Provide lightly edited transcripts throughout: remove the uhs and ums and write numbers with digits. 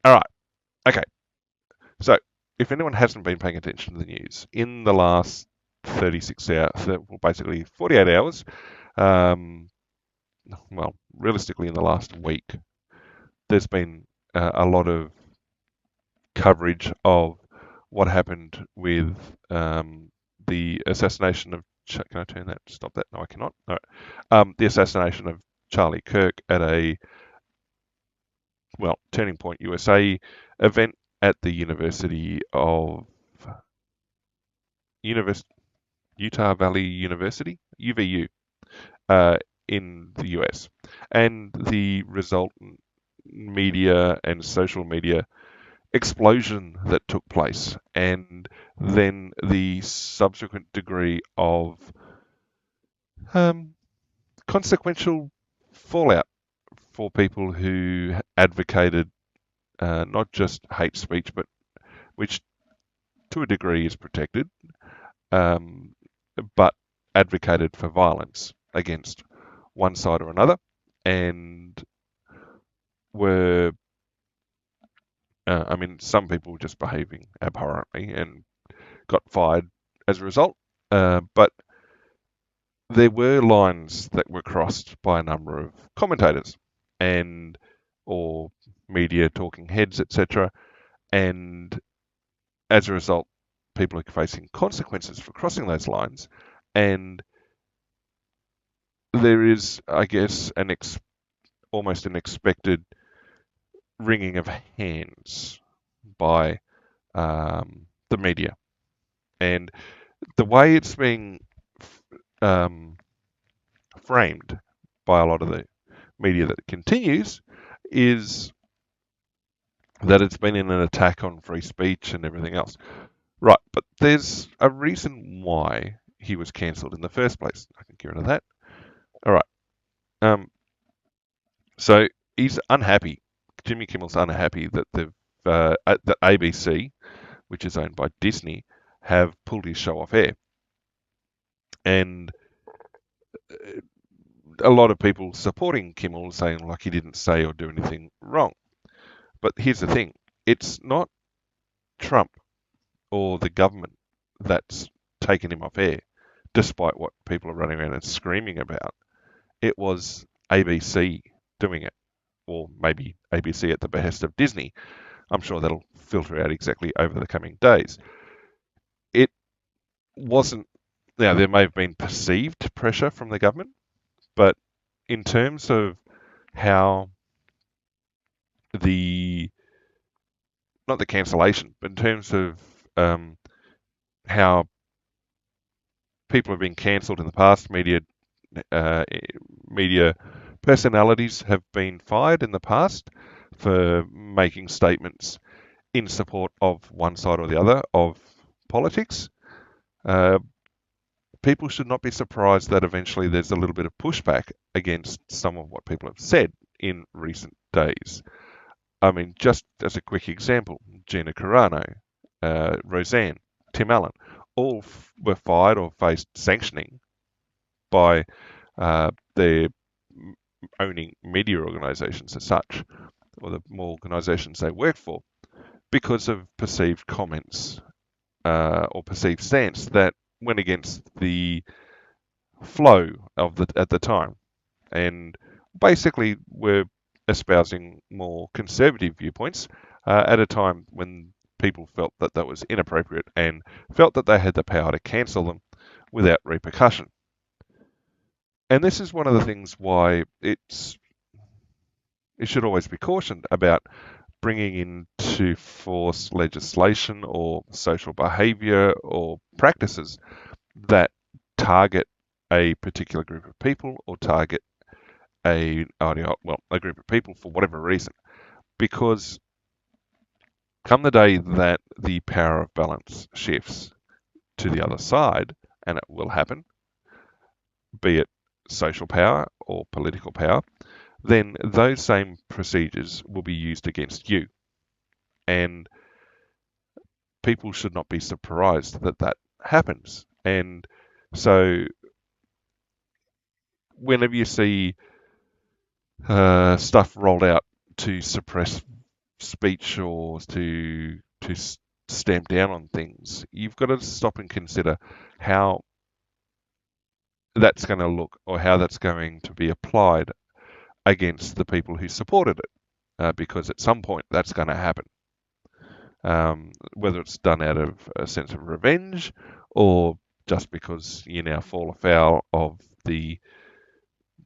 All right. Okay. So, if anyone hasn't been paying attention to the news, in the last 36 hours, well, basically 48 hours, um, well, realistically in the last week, there's been a lot of coverage of what happened with the assassination of. Can I turn that? Stop that? No, I cannot. All right. The assassination of Charlie Kirk at a Turning Point USA event at the University of Univers- Utah Valley University, UVU, uh, in the US, and the resultant media and social media explosion that took place, and then the subsequent degree of um, consequential fallout for people who advocated not just hate speech, but which to a degree is protected, um, but advocated for violence against one side or another, and were, some people were just behaving abhorrently and got fired as a result. But there were lines that were crossed by a number of commentators and or media talking heads, etc. And as a result, people are facing consequences for crossing those lines. And there is, I guess, almost an expected wringing of hands by the media. And the way it's being um, framed by a lot of the media that continues is that it's been in an attack on free speech and everything else. Right, but there's a reason why he was cancelled in the first place. I can get rid of that. All right. Um, so he's unhappy. Jimmy Kimmel's unhappy that that ABC, which is owned by Disney, have pulled his show off air. And a lot of people supporting Kimmel saying like he didn't say or do anything wrong. But here's the thing: it's not Trump or the government that's taken him off air, despite what people are running around and screaming about. It was ABC doing it, or maybe ABC at the behest of Disney. I'm sure that'll filter out exactly over the coming days. It wasn't. Now, there may have been perceived pressure from the government, but in terms of how the not the cancellation, but in terms of how people have been cancelled in the past, uh, media personalities have been fired in the past for making statements in support of one side or the other of politics. Uh, People should not be surprised that eventually there's a little bit of pushback against some of what people have said in recent days. I mean, just as a quick example, Gina Carano, Roseanne, Tim Allen, all were fired or faced sanctioning by their owning media organisations as such, or the organisations they work for, because of perceived comments or perceived stance that went against the flow of the at the time, and basically were espousing more conservative viewpoints at a time when people felt that that was inappropriate and felt that they had the power to cancel them without repercussion. And this is one of the things why it should always be cautioned about bringing into force legislation or social behaviour or practices that target a particular group of people or target a group of people for whatever reason. Because come the day that the power of balance shifts to the other side, and it will happen, be it social power or political power, then those same procedures will be used against you. And people should not be surprised that that happens. And so whenever you see stuff rolled out to suppress speech or to stamp down on things, you've got to stop and consider how that's going to look or how that's going to be applied against the people who supported it, because at some point that's going to happen. Whether it's done out of a sense of revenge or just because you now fall afoul of the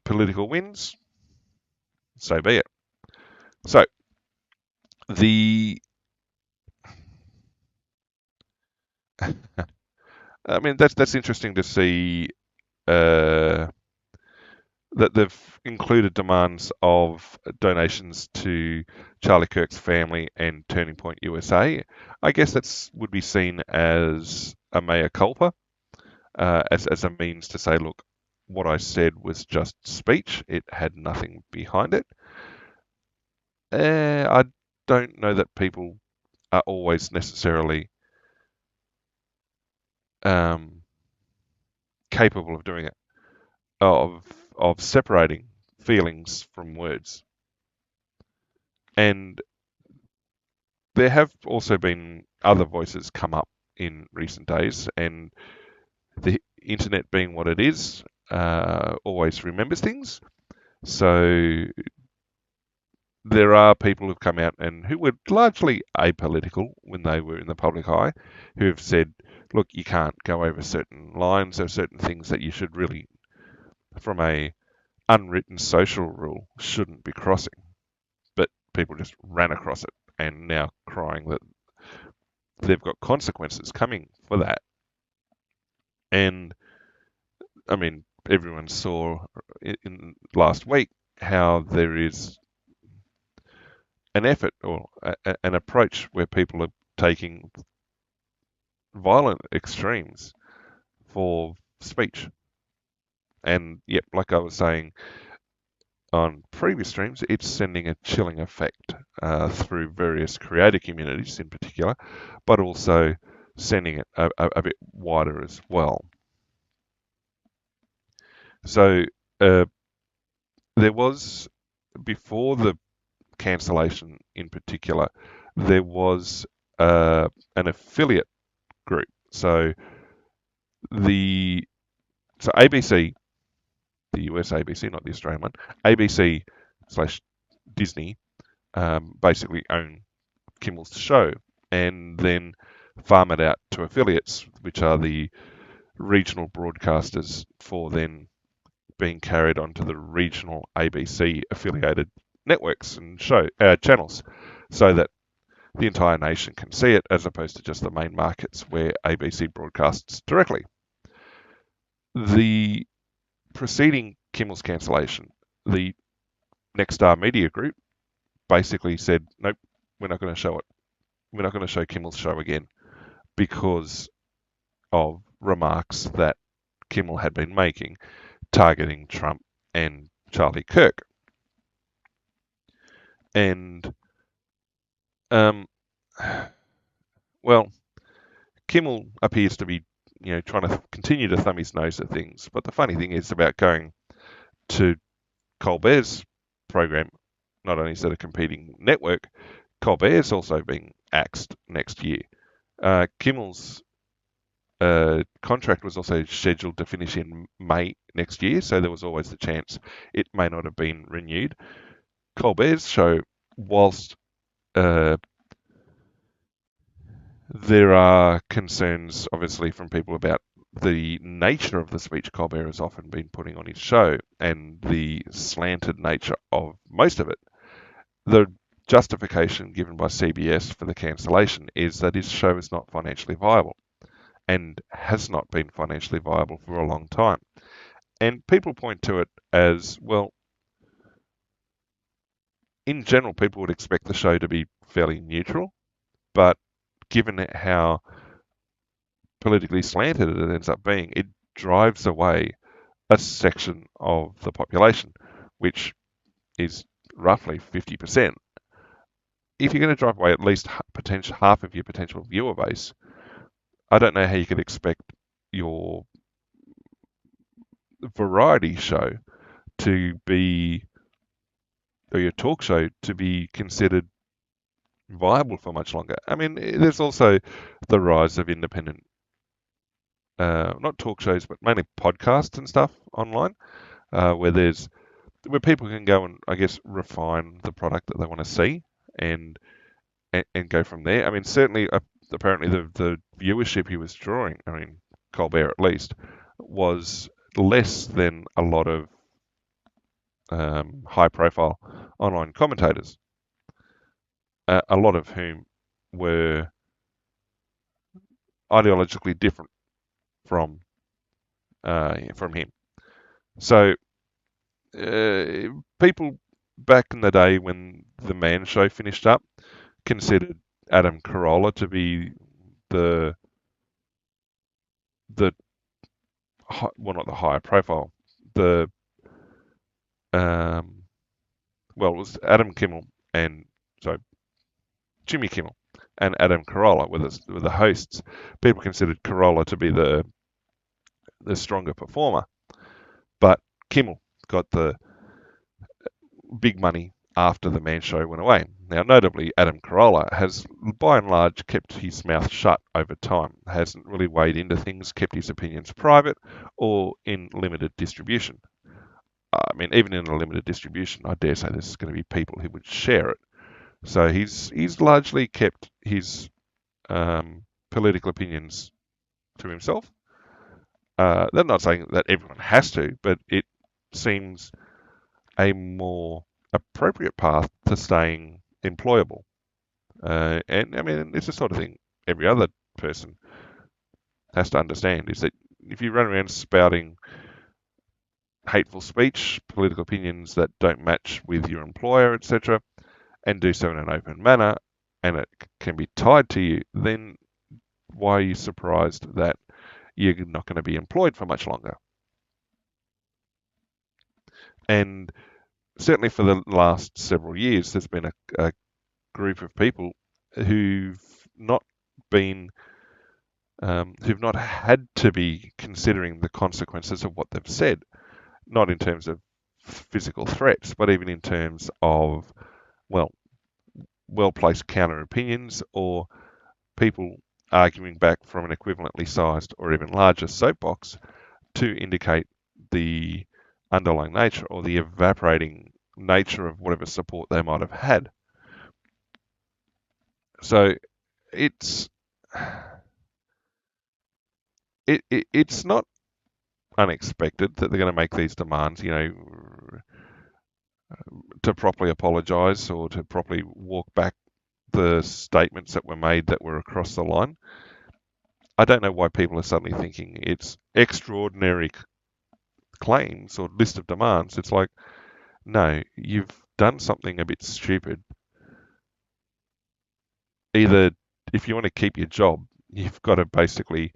political winds, so be it. So the, I mean, that's interesting to see uh, that they've included demands of donations to Charlie Kirk's family and Turning Point USA. I guess that's would be seen as a mea culpa, as a means to say, look, what I said was just speech. It had nothing behind it. I don't know that people are always necessarily um, capable of doing it, of separating feelings from words. And there have also been other voices come up in recent days, and the internet being what it is, always remembers things. So there are people who've come out and who were largely apolitical when they were in the public eye, who have said, look, you can't go over certain lines. There are certain things that you should really, from a unwritten social rule, shouldn't be crossing. But people just ran across it and now crying that they've got consequences coming for that. And I mean, everyone saw in last week how there is an effort or an approach where people are taking violent extremes for speech. And yep, like I was saying on previous streams, it's sending a chilling effect through various creator communities in particular, but also sending it a bit wider as well. So there was, before the cancellation in particular, there was an affiliate group. So the ABC, the US ABC, not the Australian one, ABC slash Disney, basically own Kimmel's show and then farm it out to affiliates, which are the regional broadcasters for then being carried onto the regional ABC affiliated networks and channels, so that the entire nation can see it, as opposed to just the main markets where ABC broadcasts directly. The preceding Kimmel's cancellation, the Nexstar Media Group basically said, nope, we're not going to show it. We're not going to show Kimmel's show again because of remarks that Kimmel had been making targeting Trump and Charlie Kirk. And, well, Kimmel appears to be, trying to continue to thumb his nose at things. But the funny thing is about going to Colbert's program, not only is it a competing network, Colbert's also being axed next year. Kimmel's contract was also scheduled to finish in May next year, so there was always the chance it may not have been renewed. Colbert's show, whilst there are concerns, obviously, from people about the nature of the speech Colbert has often been putting on his show and the slanted nature of most of it. The justification given by CBS for the cancellation is that his show is not financially viable and has not been financially viable for a long time. And people point to it as, well, in general, people would expect the show to be fairly neutral, but given how politically slanted it ends up being, it drives away a section of the population, which is roughly 50%. If you're going to drive away at least half of your potential viewer base, I don't know how you could expect your variety show to be, or your talk show to be considered viable for much longer. I mean, there's also the rise of independent, not talk shows, but mainly podcasts and stuff online, where where people can go and, I guess, refine the product that they want to see and and go from there. I mean, certainly, apparently, the viewership he was drawing, I mean, Colbert at least, was less than a lot of high-profile online commentators, a lot of whom were ideologically different from him. So people back in the day when the Man Show finished up considered Adam Carolla to be the the well, not the higher profile, the um, well, it was Adam Kimmel and sorry, Jimmy Kimmel and Adam Carolla were the hosts. People considered Carolla to be the stronger performer, but Kimmel got the big money after the Man Show went away. Now, notably, Adam Carolla has, by and large, kept his mouth shut over time, hasn't really weighed into things, kept his opinions private or in limited distribution. I mean, even in a limited distribution, I dare say there's going to be people who would share it. So he's largely kept his political opinions to himself. They're not saying that everyone has to, but it seems a more appropriate path to staying employable. And I mean, it's the sort of thing every other person has to understand is that if you run around spouting hateful speech, political opinions that don't match with your employer, etc., and do so in an open manner, and it can be tied to you, then why are you surprised that you're not going to be employed for much longer? And certainly for the last several years, there's been a group of people who've not been who've not had to be considering the consequences of what they've said, not in terms of physical threats, but even in terms of, well, well-placed counter opinions or people arguing back from an equivalently sized or even larger soapbox to indicate the underlying nature or the evaporating nature of whatever support they might have had. So it's it's not unexpected that they're going to make these demands, to properly apologise or to properly walk back the statements that were made that were across the line. I don't know why people are suddenly thinking it's extraordinary claims or list of demands. It's like, no, you've done something a bit stupid. Either if you want to keep your job, you've got to basically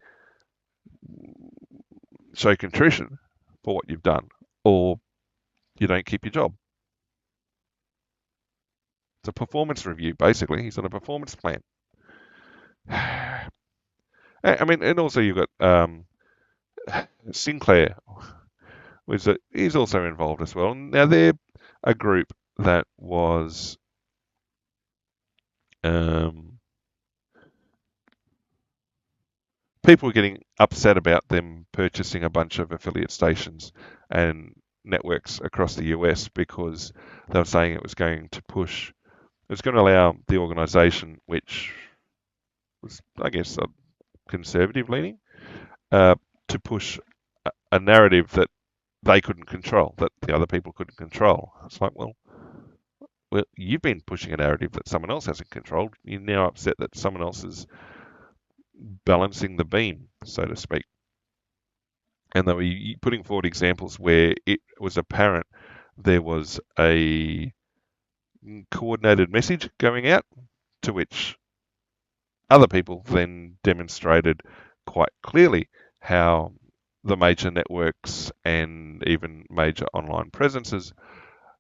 show contrition for what you've done, or you don't keep your job. It's a performance review, basically. He's on a performance plan. I mean, and also you've got Sinclair, he's also involved as well. Now they're a group that was people were getting upset about them purchasing a bunch of affiliate stations and networks across the US because they were saying it was going to allow the organisation, which was, I guess, a conservative leaning, to push a narrative that they couldn't control, that the other people couldn't control. It's like, well, you've been pushing a narrative that someone else hasn't controlled. You're now upset that someone else is balancing the beam, so to speak. And they were putting forward examples where it was apparent there was a coordinated message going out, to which other people then demonstrated quite clearly how the major networks and even major online presences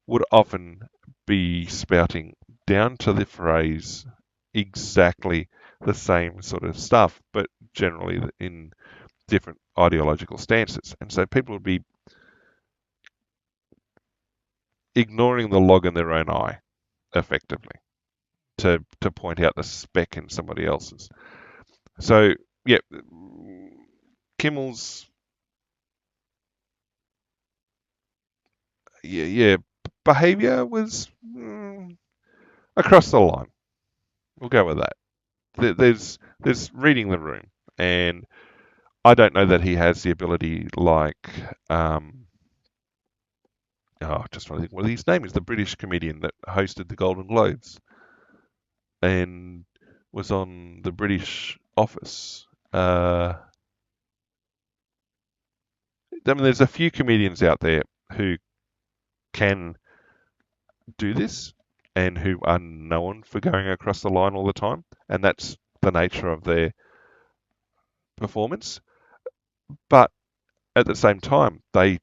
would often be spouting down to the phrase exactly the same sort of stuff, but generally in different ideological stances. And so people would be ignoring the log in their own eye, effectively, to point out the speck in somebody else's. So yeah, Kimmel's behaviour was across the line. We'll go with that. There's reading the room, and I don't know that he has the ability like just trying to think what his name is, the British comedian that hosted the Golden Globes and was on the British Office. I mean, there's a few comedians out there who can do this and who are known for going across the line all the time, and that's the nature of their performance. But at the same time, they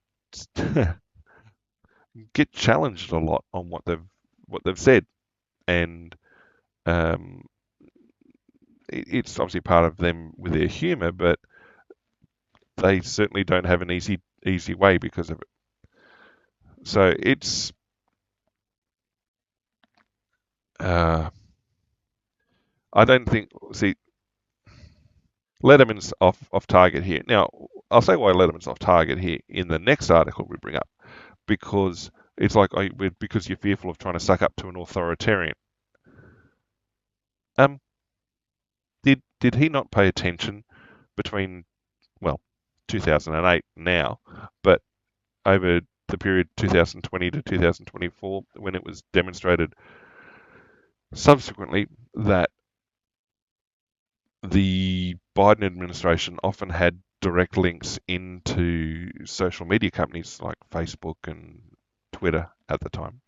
get challenged a lot on what they've said, and um, it's obviously part of them with their humour, but they certainly don't have an easy way because of it. So it's I don't think Letterman's off target here. Now I'll say why Letterman's off target here in the next article we bring up, because it's like because you're fearful of trying to suck up to an authoritarian. Did he not pay attention between 2008 now, but over the period 2020 to 2024 when it was demonstrated subsequently that the Biden administration often had direct links into social media companies like Facebook and Twitter at the time,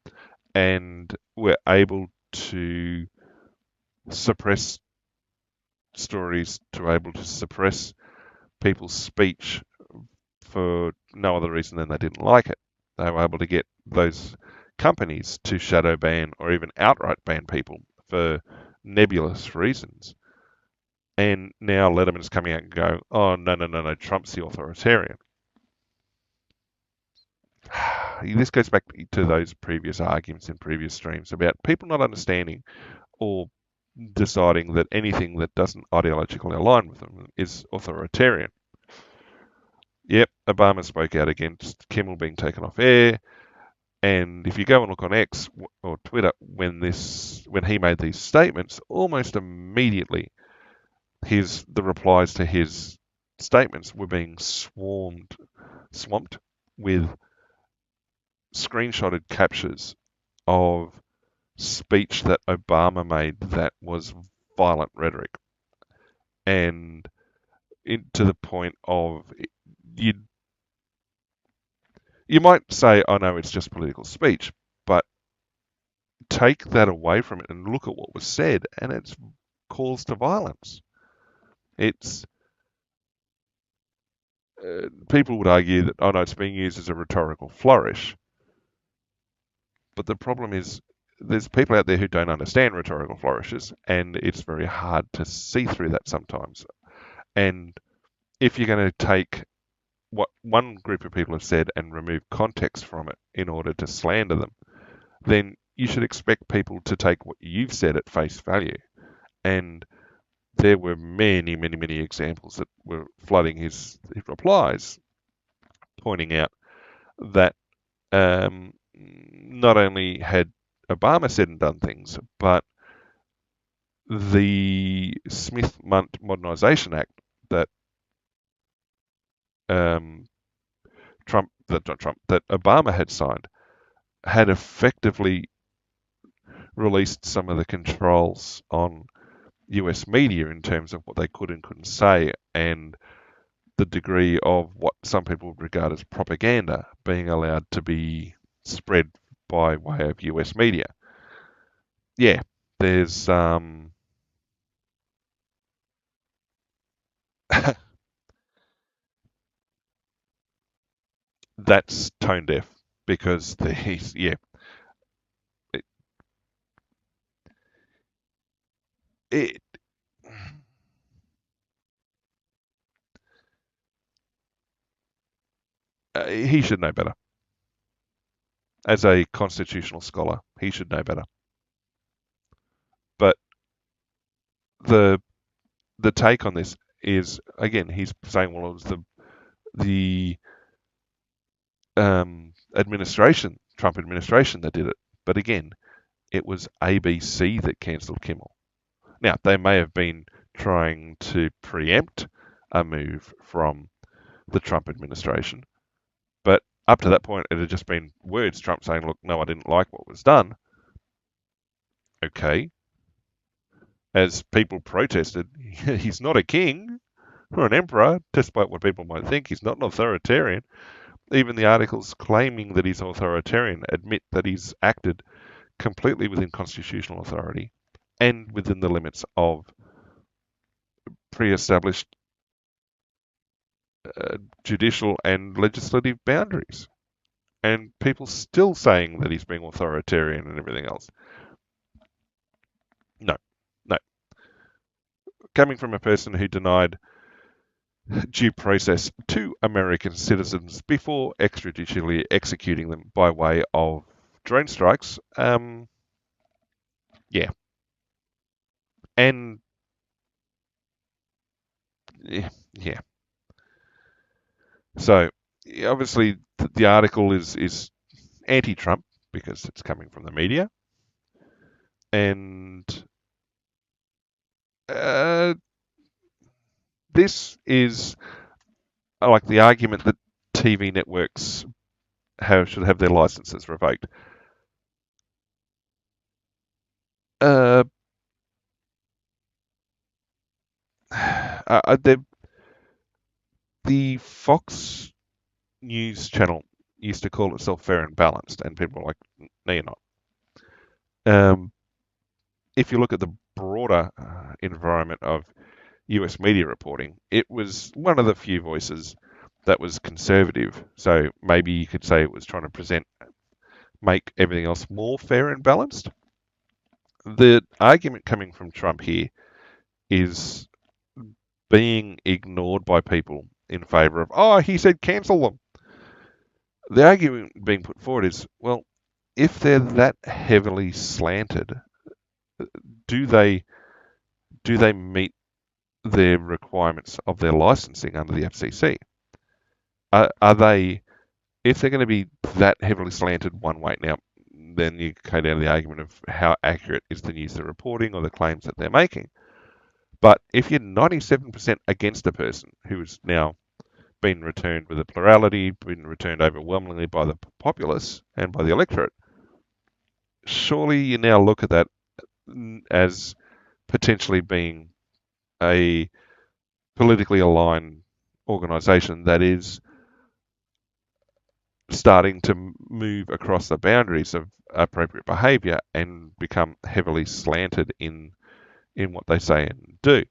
and were able to suppress stories, to able to suppress people's speech for no other reason than they didn't like it. They were able to get those companies to shadow ban or even outright ban people for nebulous reasons. And now Letterman's coming out and going, oh, no, Trump's the authoritarian. This goes back to those previous arguments in previous streams about people not understanding or deciding that anything that doesn't ideologically align with them is authoritarian. Yep, Obama spoke out against Kimmel being taken off air. And if you go and look on X or Twitter when he made these statements, almost immediately the replies to his statements were being swamped with screenshotted captures of speech that Obama made that was violent rhetoric, and to the point of you might say, oh no, it's just political speech, but take that away from it and look at what was said, and it's calls to violence. It's people would argue that, oh no, it's being used as a rhetorical flourish. But the problem is there's people out there who don't understand rhetorical flourishes, and it's very hard to see through that sometimes. And if you're going to take what one group of people have said and remove context from it in order to slander them, then you should expect people to take what you've said at face value. And there were many, many, many examples that were flooding his replies, pointing out that not only had Obama said and done things, but the Smith Modernization Act that that Obama had signed had effectively released some of the controls on US media in terms of what they could and couldn't say, and the degree of what some people would regard as propaganda being allowed to be spread by way of US media. Yeah, there's that's tone deaf because he's it, it he should know better. As a constitutional scholar, he should know better. But the take on this is, again, he's saying, well, it was the Trump administration that did it. But again, it was ABC that cancelled Kimmel. Now, they may have been trying to preempt a move from the Trump administration, but up to that point, it had just been words, Trump saying, look, no, I didn't like what was done. Okay. As people protested, he's not a king or an emperor, despite what people might think. He's not an authoritarian. Even the articles claiming that he's authoritarian admit that he's acted completely within constitutional authority and within the limits of pre-established judicial and legislative boundaries. And people still saying that he's being authoritarian and everything else. No, no. Coming from a person who denied due process to American citizens before extrajudicially executing them by way of drone strikes, yeah. And yeah. So obviously the article is anti-Trump because it's coming from the media, and this is like the argument that TV networks should have their licenses revoked. The Fox News channel used to call itself Fair and Balanced, and people were like, no, you're not. If you look at the broader environment of US media reporting, it was one of the few voices that was conservative. So maybe you could say it was trying to make everything else more fair and balanced. The argument coming from Trump here is being ignored by people in favour of, oh, he said cancel them. The argument being put forward is, well, if they're that heavily slanted, do they meet their requirements of their licensing under the FCC? Are they, if they're going to be that heavily slanted one way, now, then you go down to the argument of how accurate is the news they're reporting or the claims that they're making. But if you're 97% against a person who has now been returned with a plurality, been returned overwhelmingly by the populace and by the electorate, surely you now look at that as potentially being a politically aligned organisation that is starting to move across the boundaries of appropriate behaviour and become heavily slanted in what they say and do,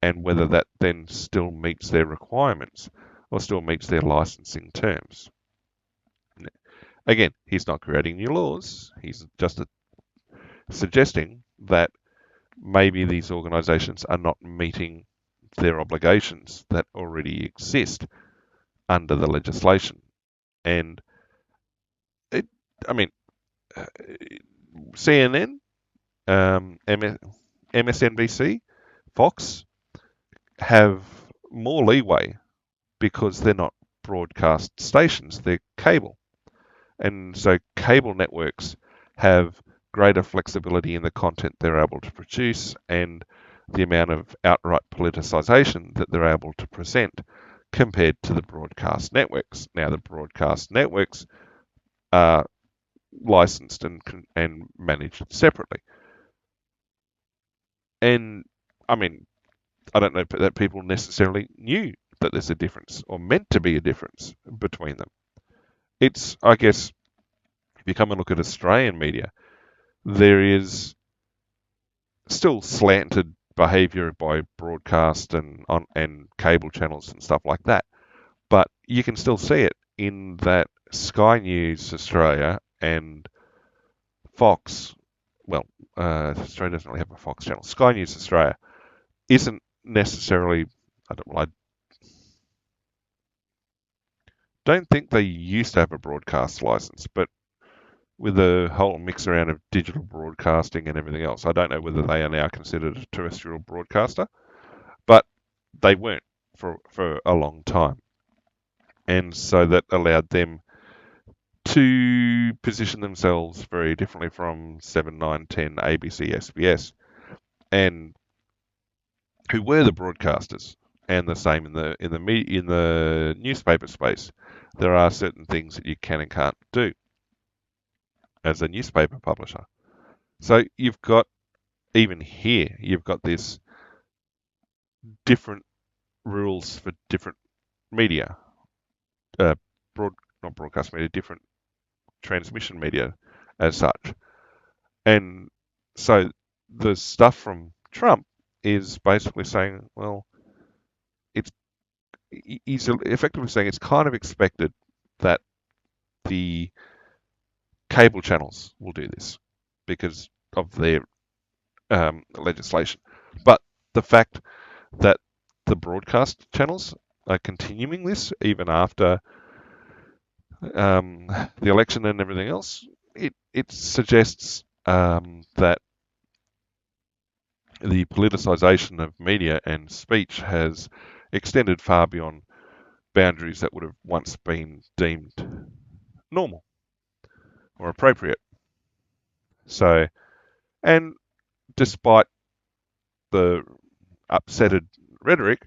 and whether that then still meets their requirements or still meets their licensing terms. Again, he's not creating new laws. He's just suggesting that maybe these organisations are not meeting their obligations that already exist under the legislation. And CNN, MSNBC, Fox have more leeway because they're not broadcast stations, they're cable. And so cable networks have greater flexibility in the content they're able to produce and the amount of outright politicization that they're able to present compared to the broadcast networks. Now, the broadcast networks are licensed and managed separately. And I don't know that people necessarily knew that there's a difference or meant to be a difference between them. It's, I guess, if you come and look at Australian media, there is still slanted behaviour by broadcast and cable channels and stuff like that. But you can still see it in that Sky News Australia and Fox, Australia doesn't really have a Fox channel. Sky News Australia isn't necessarily, I don't think they used to have a broadcast license, but with the whole mix around of digital broadcasting and everything else. I don't know whether they are now considered a terrestrial broadcaster, but they weren't for a long time. And so that allowed them to position themselves very differently from 7, 9, 10, ABC, SBS, and who were the broadcasters. And the same in the newspaper space. There are certain things that you can and can't do as a newspaper publisher. So you've got, even here, you've got this different rules for different media, uh, broad not broadcast media, different transmission media as such. And so the stuff from Trump is basically saying, well, it's he's effectively saying it's kind of expected that the cable channels will do this because of their legislation. But the fact that the broadcast channels are continuing this even after the election and everything else, it suggests that the politicisation of media and speech has extended far beyond boundaries that would have once been deemed normal or appropriate. So, and despite the upsetted rhetoric,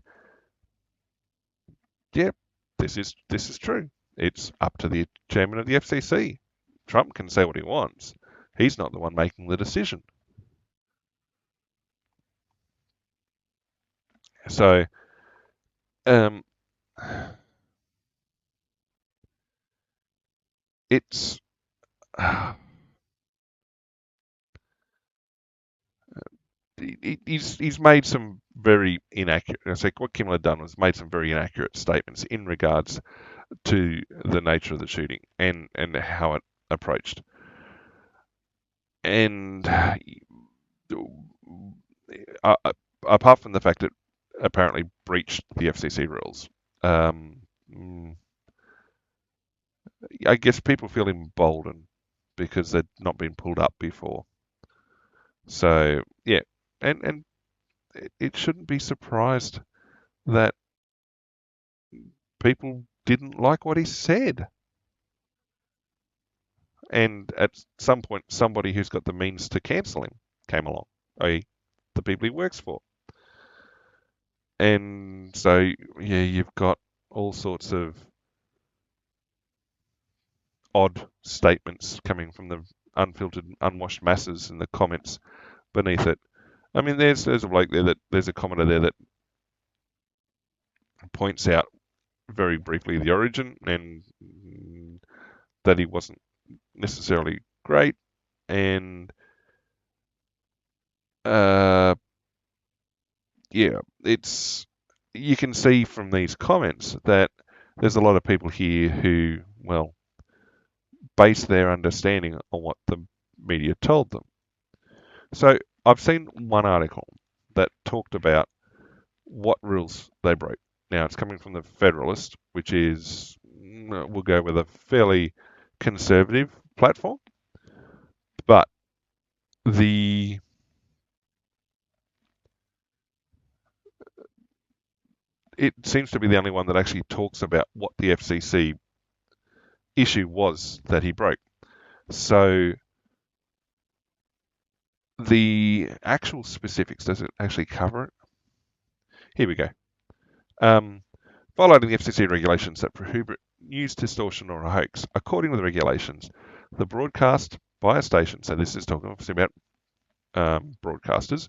yeah, this is true. It's up to the chairman of the FCC. Trump can say what he wants. He's not the one making the decision. So, um, it's he's made some very inaccurate. I say what Kimmel had done was made some very inaccurate statements in regards to the nature of the shooting and how it approached. And apart from the fact it apparently breached the FCC rules, I guess people feel emboldened because they'd not been pulled up before. So yeah, and it shouldn't be surprised that people didn't like what he said. And at some point, somebody who's got the means to cancel him came along, i.e., the people he works for. And so, yeah, you've got all sorts of odd statements coming from the unfiltered, unwashed masses in the comments beneath it. I mean, there's a bloke there there's a commenter there that points out very briefly the origin and that he wasn't necessarily great, and yeah, you can see from these comments that there's a lot of people here who, well, base their understanding on what the media told them. So I've seen one article that talked about what rules they broke. Now it's coming from the Federalist, which is, we'll go with a fairly conservative platform, but the it seems to be the only one that actually talks about what the FCC issue was that he broke. So the actual specifics, does it actually cover it? Here we go. Violating the FCC regulations that prohibit news distortion or a hoax. According to the regulations, the broadcast by a station, so this is talking obviously about broadcasters,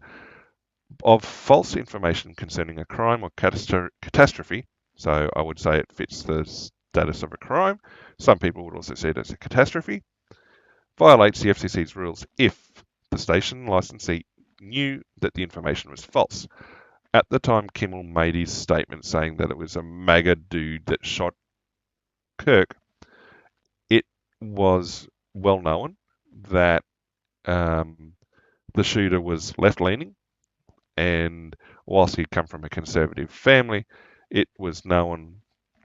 of false information concerning a crime or catastrophe, so I would say it fits the status of a crime. Some people would also see it as a catastrophe. Violates the FCC's rules if the station licensee knew that the information was false. At the time, Kimmel made his statement saying that it was a MAGA dude that shot Kirk. It was well known that the shooter was left-leaning, and whilst he'd come from a conservative family, it was known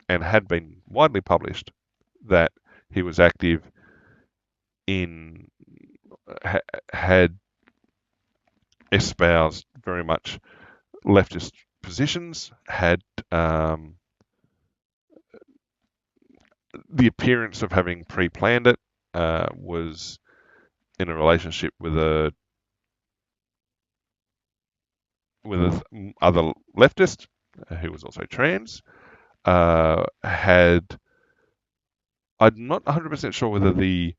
and had been widely published that he was active in had espoused very much leftist positions, had the appearance of having pre-planned it, was in a relationship with a other leftist who was also trans. Had I'm not 100% sure whether the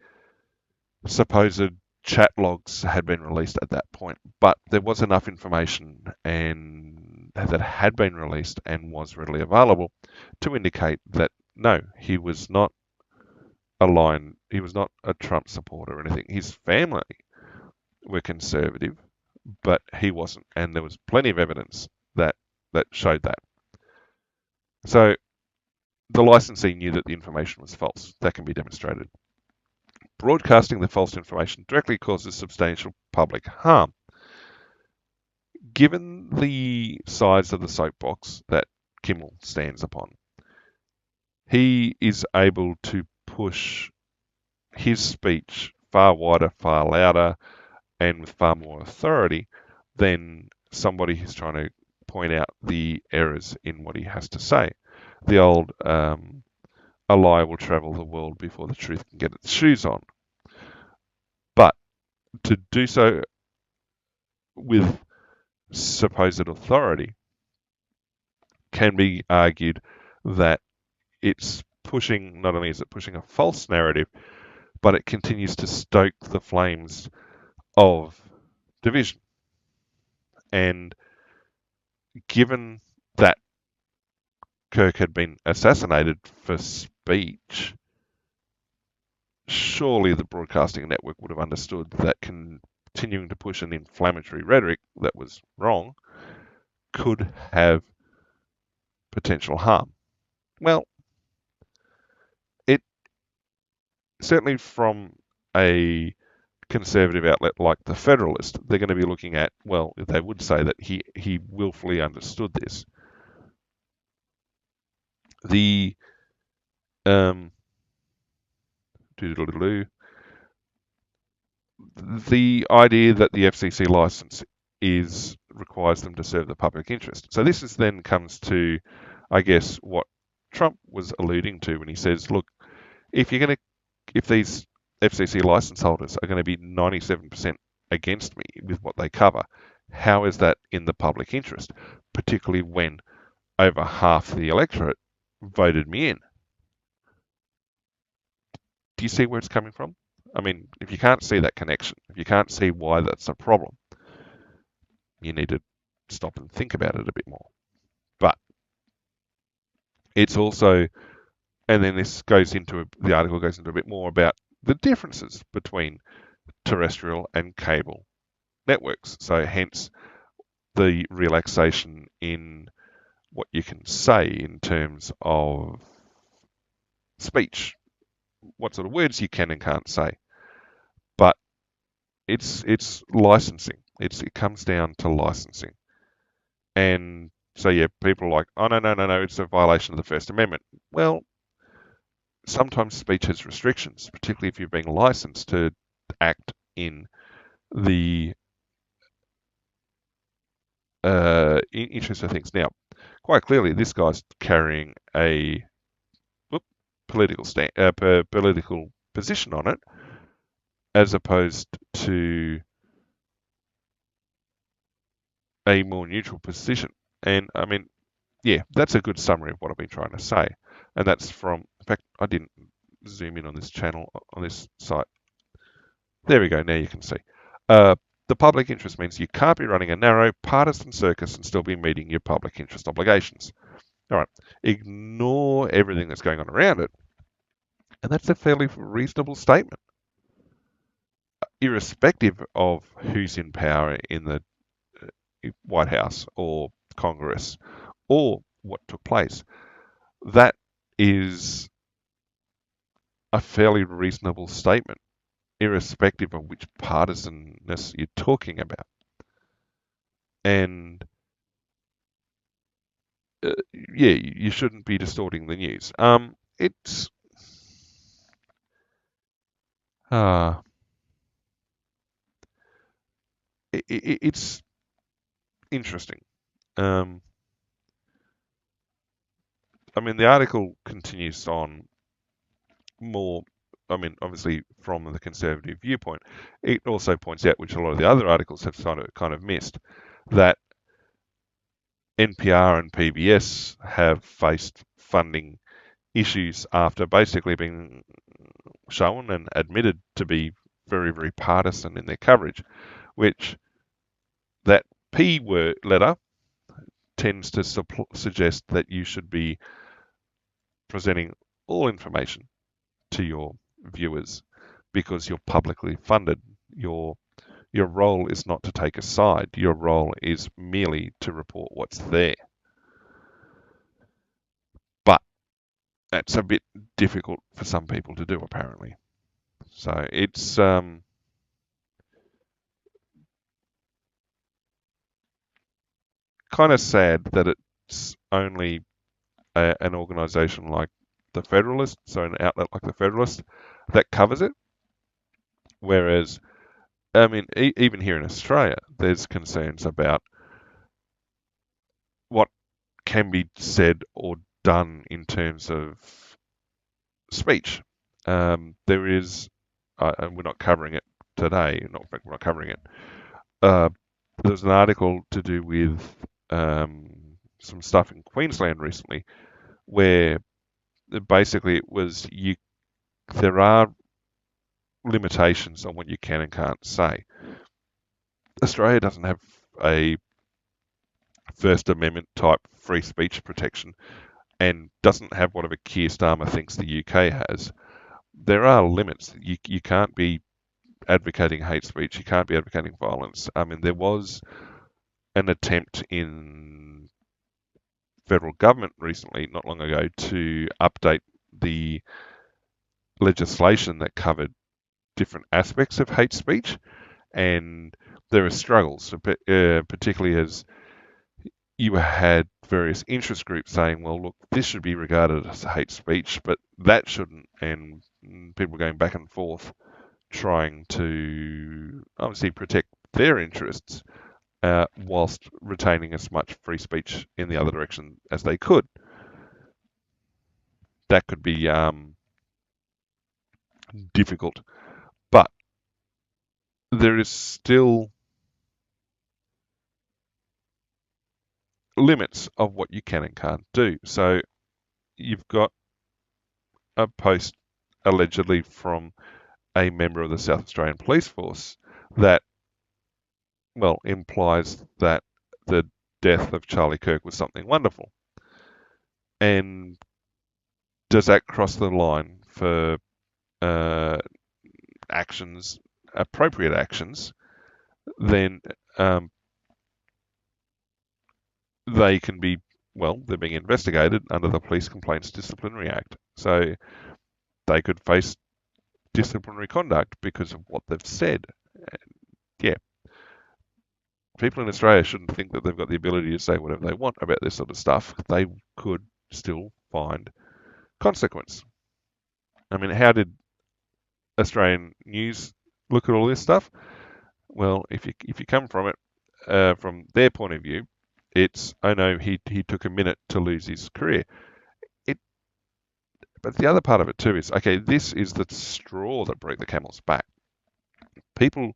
supposed chat logs had been released at that point, but there was enough information and that had been released and was readily available to indicate that no, he was not aligned. He was not a Trump supporter or anything. His family were conservative, but he wasn't, and there was plenty of evidence that showed that. So the licensee knew that the information was false. That can be demonstrated. Broadcasting the false information directly causes substantial public harm. Given the size of the soapbox that Kimmel stands upon, he is able to push his speech far wider, far louder, and with far more authority than somebody who's trying to point out the errors in what he has to say. The old, a lie will travel the world before the truth can get its shoes on. But to do so with supposed authority can be argued that it's pushing, not only is it pushing a false narrative, but it continues to stoke the flames of division. And given that Kirk had been assassinated for speech, surely the broadcasting network would have understood that continuing to push an inflammatory rhetoric that was wrong could have potential harm. Well, it certainly from a conservative outlet like the Federalist, they're going to be looking at, well, they would say that he willfully understood this. The the idea that the FCC license requires them to serve the public interest. So this then comes to, I guess, what Trump was alluding to when he says, look, if these FCC license holders are going to be 97% against me with what they cover, how is that in the public interest, particularly when over half the electorate voted me in? Do you see where it's coming from? I mean, if you can't see that connection, if you can't see why that's a problem, you need to stop and think about it a bit more. But it's also, and then the article goes into a bit more about the differences between terrestrial and cable networks. So hence the relaxation in what you can say in terms of speech, what sort of words you can and can't say. But it's licensing. It comes down to licensing. And so yeah, people are like, oh no, it's a violation of the First Amendment. Well, sometimes speech has restrictions, particularly if you're being licensed to act in the interest of things. Now, quite clearly, this guy's carrying a political political position on it, as opposed to a more neutral position. And I mean, yeah, that's a good summary of what I've been trying to say. And that's from, in fact, I didn't zoom in on this channel, on this site. There we go, now you can see. The public interest means you can't be running a narrow partisan circus and still be meeting your public interest obligations. All right, ignore everything that's going on around it. And that's a fairly reasonable statement. Irrespective of who's in power in the White House or Congress or what took place, that is a fairly reasonable statement, irrespective of which partisanness you're talking about. And yeah, you shouldn't be distorting the news. It's uh, it's interesting. Um, I mean, the article continues on more. I mean, obviously from the conservative viewpoint, it also points out, which a lot of the other articles have kind of missed, that NPR and PBS have faced funding issues after basically being shown and admitted to be very, very partisan in their coverage, which that P word letter tends to suggest that you should be presenting all information to your viewers because you're publicly funded. Your role is not to take a side. Your role is merely to report what's there. But that's a bit difficult for some people to do, apparently. So it's kind of sad that it's only an organisation like the Federalist, so an outlet like the Federalist, that covers it. Whereas, I mean, even here in Australia, there's concerns about what can be said or done in terms of speech. There is, and we're not covering it today. Not, in fact, we're not covering it. Uh, there's an article to do with some stuff in Queensland recently, where basically it was there are limitations on what you can and can't say. Australia doesn't have a First Amendment type free speech protection and doesn't have whatever Keir Starmer thinks the UK has. There are limits. You can't be advocating hate speech. You can't be advocating violence. I mean, there was an attempt in federal government recently, not long ago, to update the legislation that covered different aspects of hate speech, and there are struggles, particularly as you had various interest groups saying, well, look, this should be regarded as hate speech, but that shouldn't, and people going back and forth trying to obviously protect their interests whilst retaining as much free speech in the other direction as they could. That could be difficult, but there is still limits of what you can and can't do. So you've got a post allegedly from a member of the South Australian Police Force that, well, implies that the death of Charlie Kirk was something wonderful. And does that cross the line for uh, actions, appropriate actions? Then they can be, well, they're being investigated under the Police Complaints Disciplinary Act. So they could face disciplinary conduct because of what they've said. Yeah, people in Australia shouldn't think that they've got the ability to say whatever they want about this sort of stuff. They could still find consequence. I mean, how did Australian news look at all this stuff? Well, if you come from it from their point of view, it's, oh no, he took a minute to lose his career. It, but the other part of it too is, okay, this is the straw that broke the camel's back. People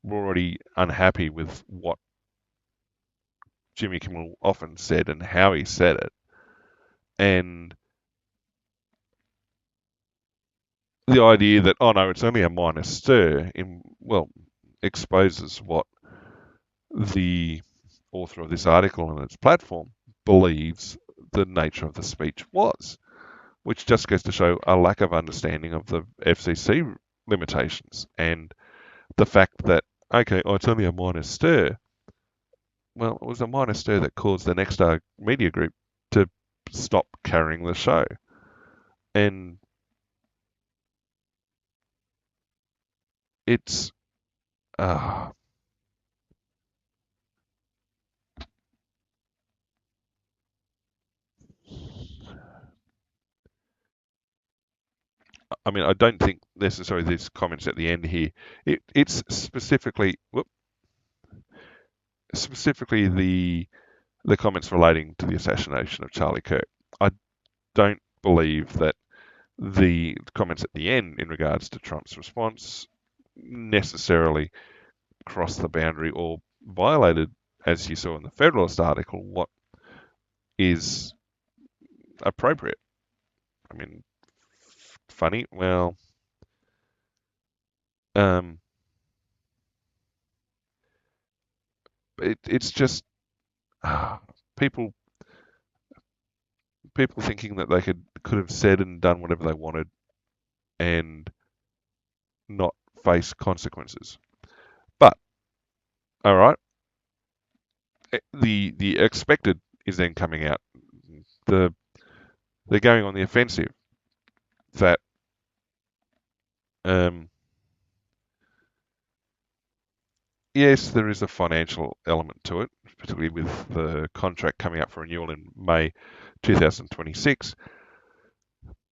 were already unhappy with what Jimmy Kimmel often said and how he said it, and the idea that, oh no, it's only a minor stir, exposes what the author of this article and its platform believes the nature of the speech was, which just goes to show a lack of understanding of the FCC limitations and the fact that, okay, oh, it's only a minor stir. Well, it was a minor stir that caused the Next Media Group to stop carrying the show. And it's, uh, I mean, I don't think necessarily these comments at the end here. It's specifically the comments relating to the assassination of Charlie Kirk. I don't believe that the comments at the end in regards to Trump's response necessarily crossed the boundary or violated, as you saw in the Federalist article, what is appropriate. I mean, funny. Well, um, it's just people people thinking that they could have said and done whatever they wanted and not face consequences. But all right, the expected is then coming out. The they're going on the offensive that um, yes, there is a financial element to it, particularly with the contract coming up for renewal in May 2026.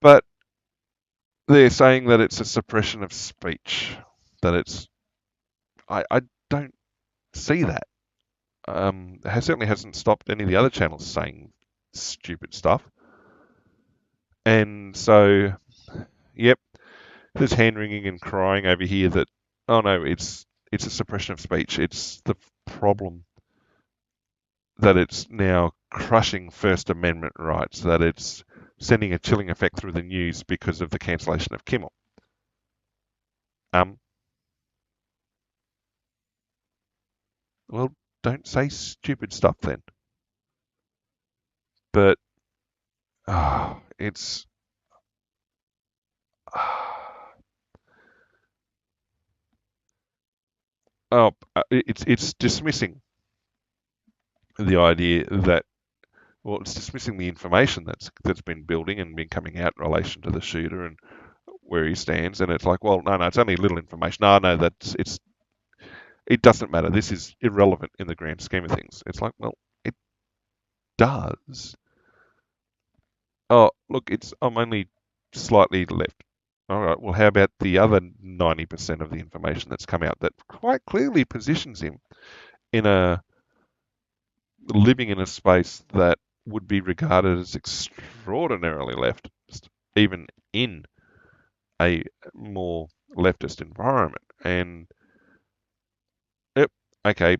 But they're saying that it's a suppression of speech. That it's I don't see that. It certainly hasn't stopped any of the other channels saying stupid stuff. And so, yep, there's hand wringing and crying over here that, oh no, it's a suppression of speech. It's the problem that it's now crushing First Amendment rights, that it's sending a chilling effect through the news because of the cancellation of Kimmel. Um, well, don't say stupid stuff then. But it's it's dismissing the idea that, well, it's dismissing the information that's been building and been coming out in relation to the shooter and where he stands, and it's like, well, no, it's only little information. No, it doesn't matter. This is irrelevant in the grand scheme of things. It's like, well, it does. Oh, look, I'm only slightly left. All right, well, how about the other 90% of the information that's come out that quite clearly positions him in a living in a space that would be regarded as extraordinarily leftist, even in a more leftist environment. And yep, okay,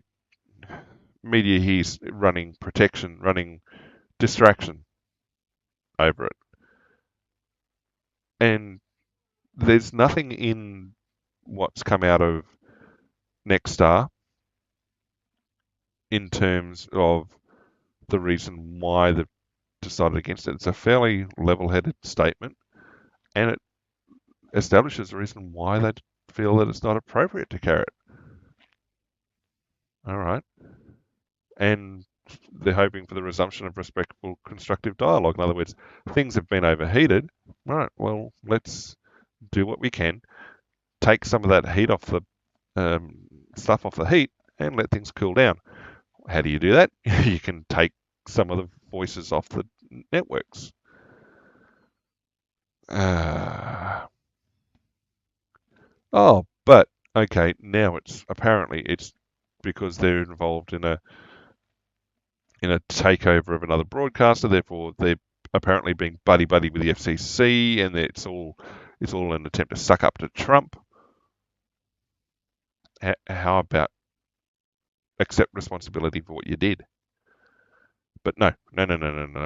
media here's running protection, running distraction over it. And there's nothing in what's come out of Nexstar in terms of the reason why they've decided against it. It's a fairly level-headed statement, and it establishes the reason why they feel that it's not appropriate to carry it. All right. And they're hoping for the resumption of respectful, constructive dialogue. In other words, things have been overheated. All right, well, let's do what we can, take some of that heat off the stuff off the heat, and let things cool down. How do you do that? You can take some of the voices off the networks. But okay, now it's because they're involved in a takeover of another broadcaster. Therefore, they're apparently being buddy buddy with the FCC, and it's all an attempt to suck up to Trump. How about accept responsibility for what you did? But no.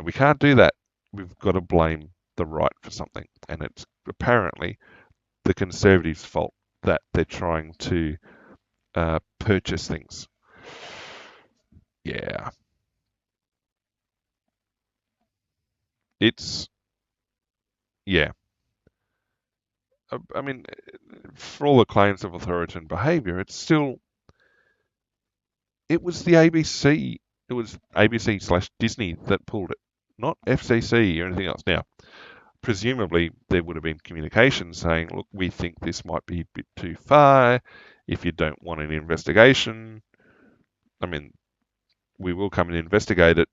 We can't do that. We've got to blame the right for something, and it's apparently the Conservatives' fault that they're trying to purchase things. Yeah. Yeah. I mean, for all the claims of authoritarian behaviour, it was the ABC, it was ABC/Disney that pulled it, not FCC or anything else. Now, presumably there would have been communication saying, look, we think this might be a bit too far. If you don't want an investigation, I mean, we will come and investigate it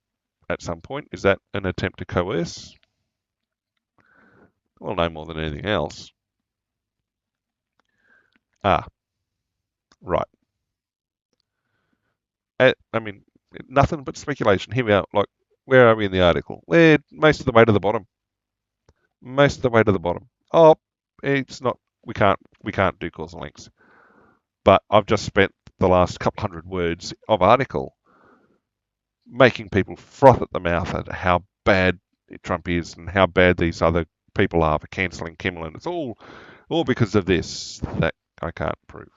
at some point. Is that an attempt to coerce? Well, no more than anything else. Ah, right. I mean, nothing but speculation. Here we are. Like, where are we in the article? We're most of the way to the bottom. Most of the way to the bottom. Oh, it's not. We can't do causal links. But I've just spent the last couple hundred words of article making people froth at the mouth at how bad Trump is and how bad these other people are for cancelling Kimmel, and it's all because of this that I can't prove.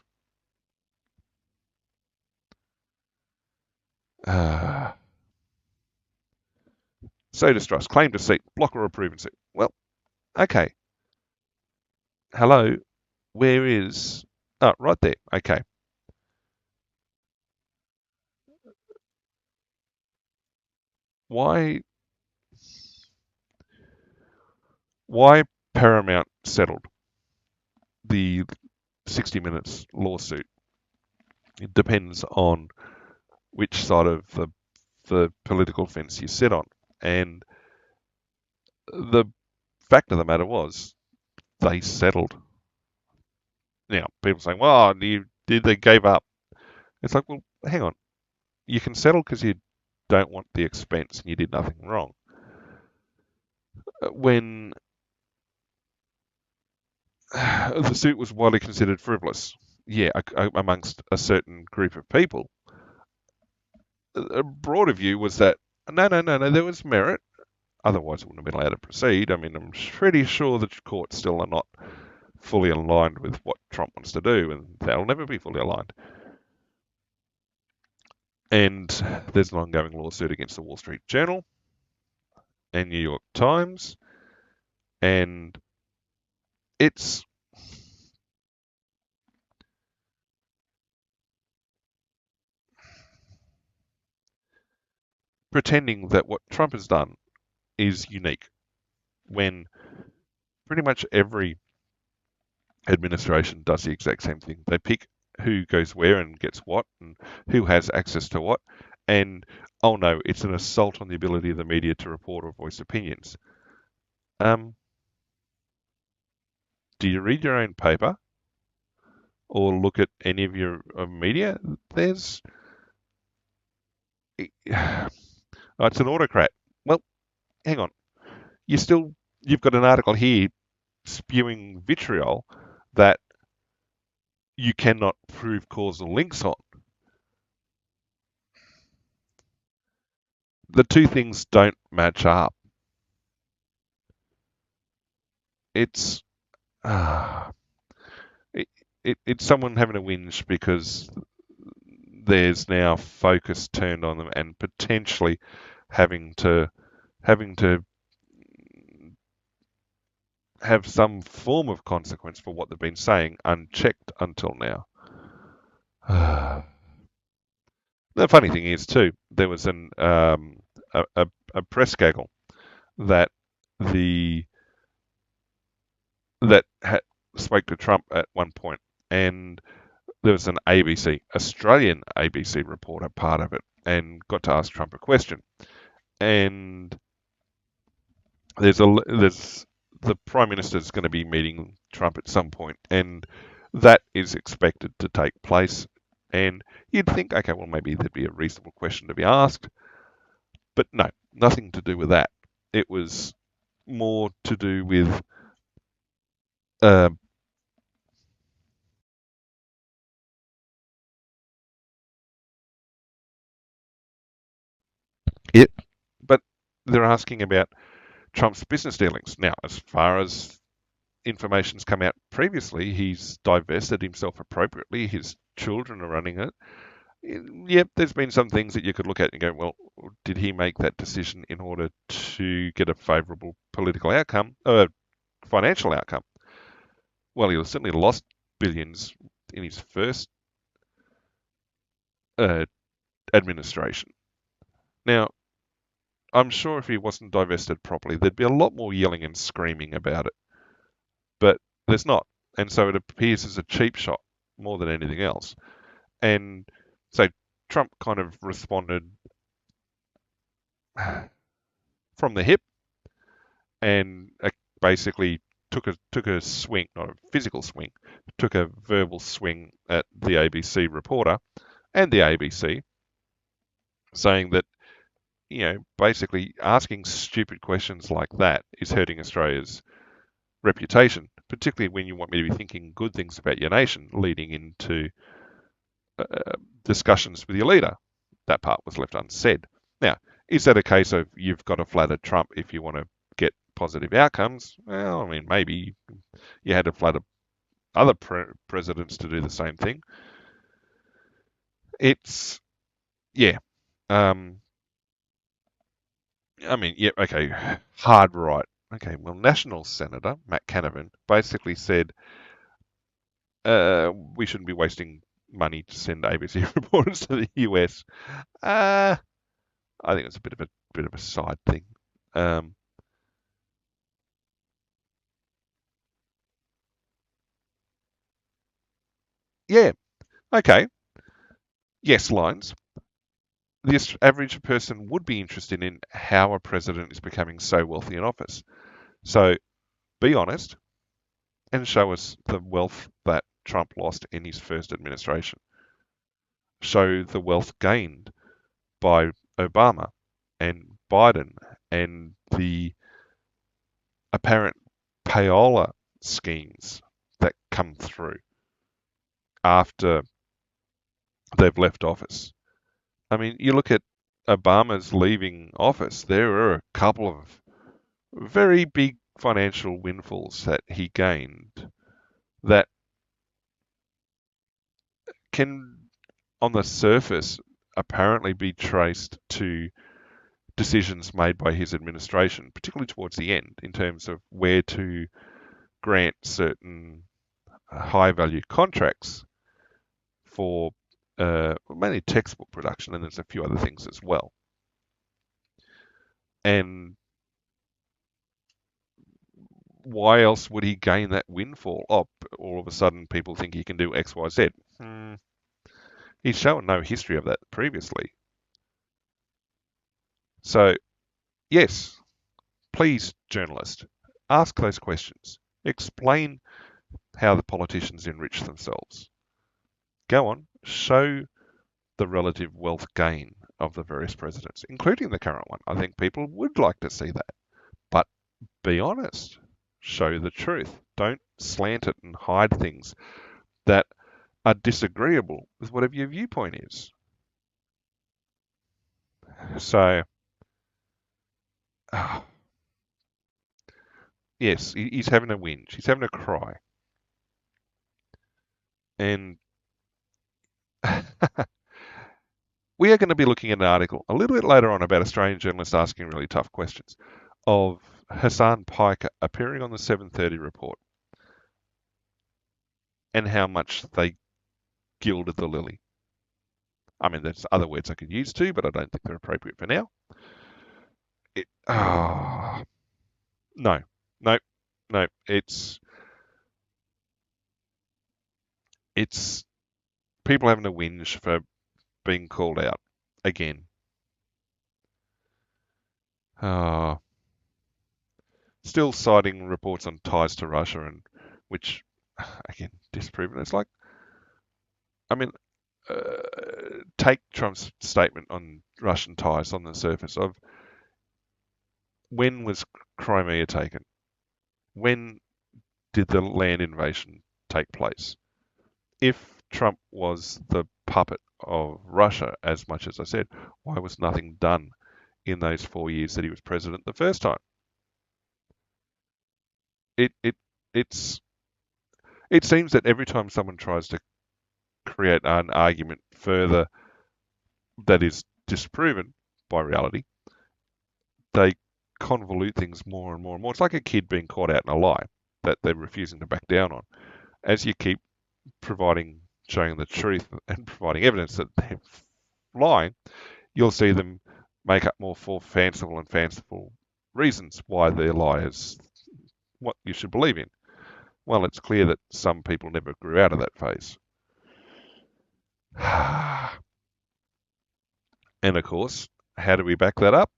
Uh, so distrust, claim deceit, block or approve and suit. Well, okay. Hello, where is? Oh, right there. Okay. Why? Why Paramount settled the 60 Minutes lawsuit? It depends on which side of the political fence you sit on. And the fact of the matter was, they settled. Now, people saying, well, did they gave up? It's like, well, hang on. You can settle because you don't want the expense and you did nothing wrong. When the suit was widely considered frivolous, yeah, amongst a certain group of people, a broader view was that, no, there was merit. Otherwise, it wouldn't have been allowed to proceed. I mean, I'm pretty sure the courts still are not fully aligned with what Trump wants to do, and they'll never be fully aligned. And there's an ongoing lawsuit against the Wall Street Journal and New York Times, and it's pretending that what Trump has done is unique when pretty much every administration does the exact same thing. They pick who goes where and gets what and who has access to what. And oh no, it's an assault on the ability of the media to report or voice opinions. Um, do you read your own paper or look at any of your media? There's it's an autocrat. Well, hang on. You've got an article here spewing vitriol that you cannot prove causal links on. The two things don't match up. It's uh, it's someone having a whinge because there's now focus turned on them and potentially having to have some form of consequence for what they've been saying unchecked until now. The funny thing is too, there was a press gaggle that the that had, spoke to Trump at one point, and there was an Australian ABC reporter part of it, and got to ask Trump a question. And there's the Prime Minister's going to be meeting Trump at some point, and that is expected to take place. And you'd think, okay, well, maybe there'd be a reasonable question to be asked, but no, nothing to do with that. It was more to do with uh, it, but they're asking about Trump's business dealings. Now, as far as information's come out previously, he's divested himself appropriately. His children are running it. Yep, there's been some things that you could look at and go, well, did he make that decision in order to get a favourable political outcome, financial outcome? Well, he certainly lost billions in his first uh, administration. Now, I'm sure if he wasn't divested properly, there'd be a lot more yelling and screaming about it. But there's not. And so it appears as a cheap shot more than anything else. And so Trump kind of responded from the hip and basically took a swing, not a physical swing, took a verbal swing at the ABC reporter and the ABC, saying that, basically asking stupid questions like that is hurting Australia's reputation, particularly when you want me to be thinking good things about your nation leading into uh, discussions with your leader. That part was left unsaid. Now, is that a case of you've got to flatter Trump if you want to get positive outcomes? Well, I mean, maybe you had to flatter other presidents to do the same thing. It's, yeah. I mean, yeah, okay, hard right. Okay, well, National Senator Matt Canavan basically said we shouldn't be wasting money to send ABC reporters to the US. I think it's a bit of a side thing. Um, yeah, okay, yes, lines. The average person would be interested in how a president is becoming so wealthy in office. So be honest and show us the wealth that Trump lost in his first administration. Show the wealth gained by Obama and Biden and the apparent payola schemes that come through after they've left office. I mean, you look at Obama's leaving office, there are a couple of very big financial windfalls that he gained that can, on the surface, apparently be traced to decisions made by his administration, particularly towards the end, in terms of where to grant certain high value contracts for mainly textbook production, and there's a few other things as well. And why else would he gain that windfall? Oh, all of a sudden people think he can do X, Y, Z. He's shown no history of that previously. So, yes, please, journalist, ask those questions. Explain how the politicians enrich themselves. Go on, show the relative wealth gain of the various presidents, including the current one. I think people would like to see that. But be honest. Show the truth. Don't slant it and hide things that are disagreeable with whatever your viewpoint is. So, yes, he's having a whinge. He's having a cry. And we are going to be looking at an article a little bit later on about Australian journalists asking really tough questions of Hassan Piker appearing on the 7:30 report and how much they gilded the lily. I mean, there's other words I could use too, but I don't think they're appropriate for now. No, no, no. It's people having a whinge for being called out again. Uh, Still citing reports on ties to Russia, and which again disproven. It's like, I mean, take Trump's statement on Russian ties on the surface of when was Crimea taken? When did the land invasion take place? If Trump was the puppet of Russia, as much as I said, why was nothing done in those 4 years that he was president the first time? It it it's it seems that every time someone tries to create an argument further that is disproven by reality, they convolute things more and more and more. It's like a kid being caught out in a lie that they're refusing to back down on. As you keep showing the truth and providing evidence that they're lying, you'll see them make up more fanciful reasons why their lie is what you should believe in. Well, it's clear that some people never grew out of that phase. And of course, how do we back that up?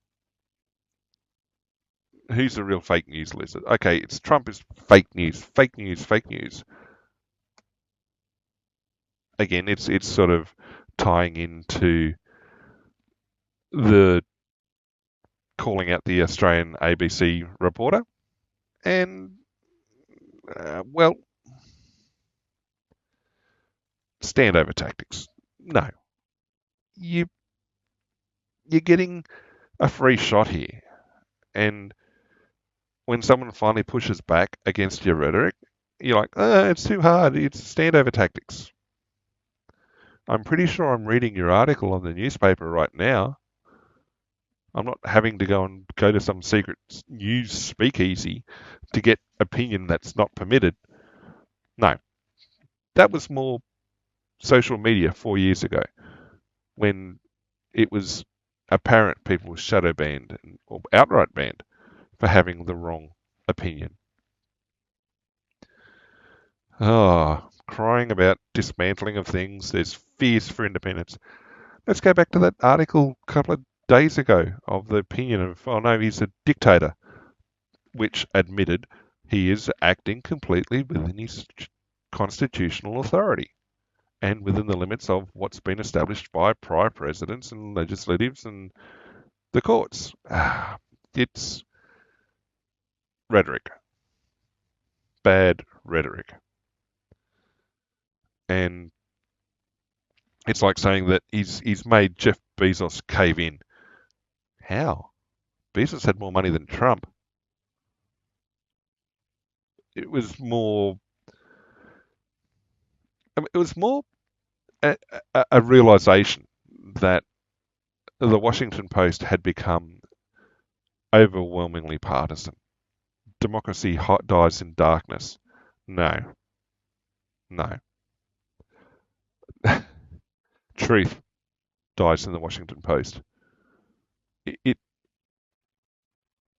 who's the real fake news lizard? Okay, it's Trump is fake news, fake news, fake news. Again, it's sort of tying into the calling out the Australian ABC reporter, and well, standover tactics. No, you you're getting a free shot here, and when someone finally pushes back against your rhetoric, you're like, it's too hard. It's standover tactics. I'm pretty sure I'm reading your article on the newspaper right now. I'm not having to go to some secret news speakeasy to get opinion that's not permitted. No, that was more social media 4 years ago when it was apparent people were shadow banned or outright banned for having the wrong opinion. Crying about dismantling of things. There's fears for independence. Let's go back to that article a couple of days ago of the opinion of, oh no, he's a dictator, which admitted he is acting completely within his constitutional authority and within the limits of what's been established by prior presidents and legislatives and the courts. It's rhetoric. Bad rhetoric. And it's like saying that he's made Jeff Bezos cave in. How? Bezos had more money than Trump. It was more. It was more a realization that the Washington Post had become overwhelmingly partisan. Democracy dies in darkness. No, no. Truth dies in the Washington Post. It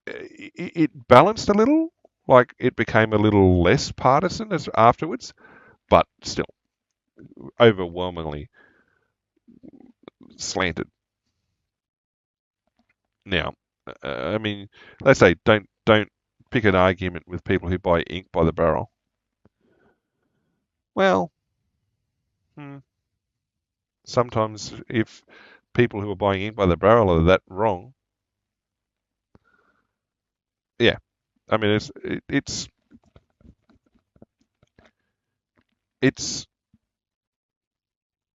it balanced a little, like it became a little less partisan as afterwards, but still overwhelmingly slanted. Now, I mean, they say don't pick an argument with people who buy ink by the barrel. Well, sometimes if people who are buying ink by the barrel are that wrong, yeah, I mean it's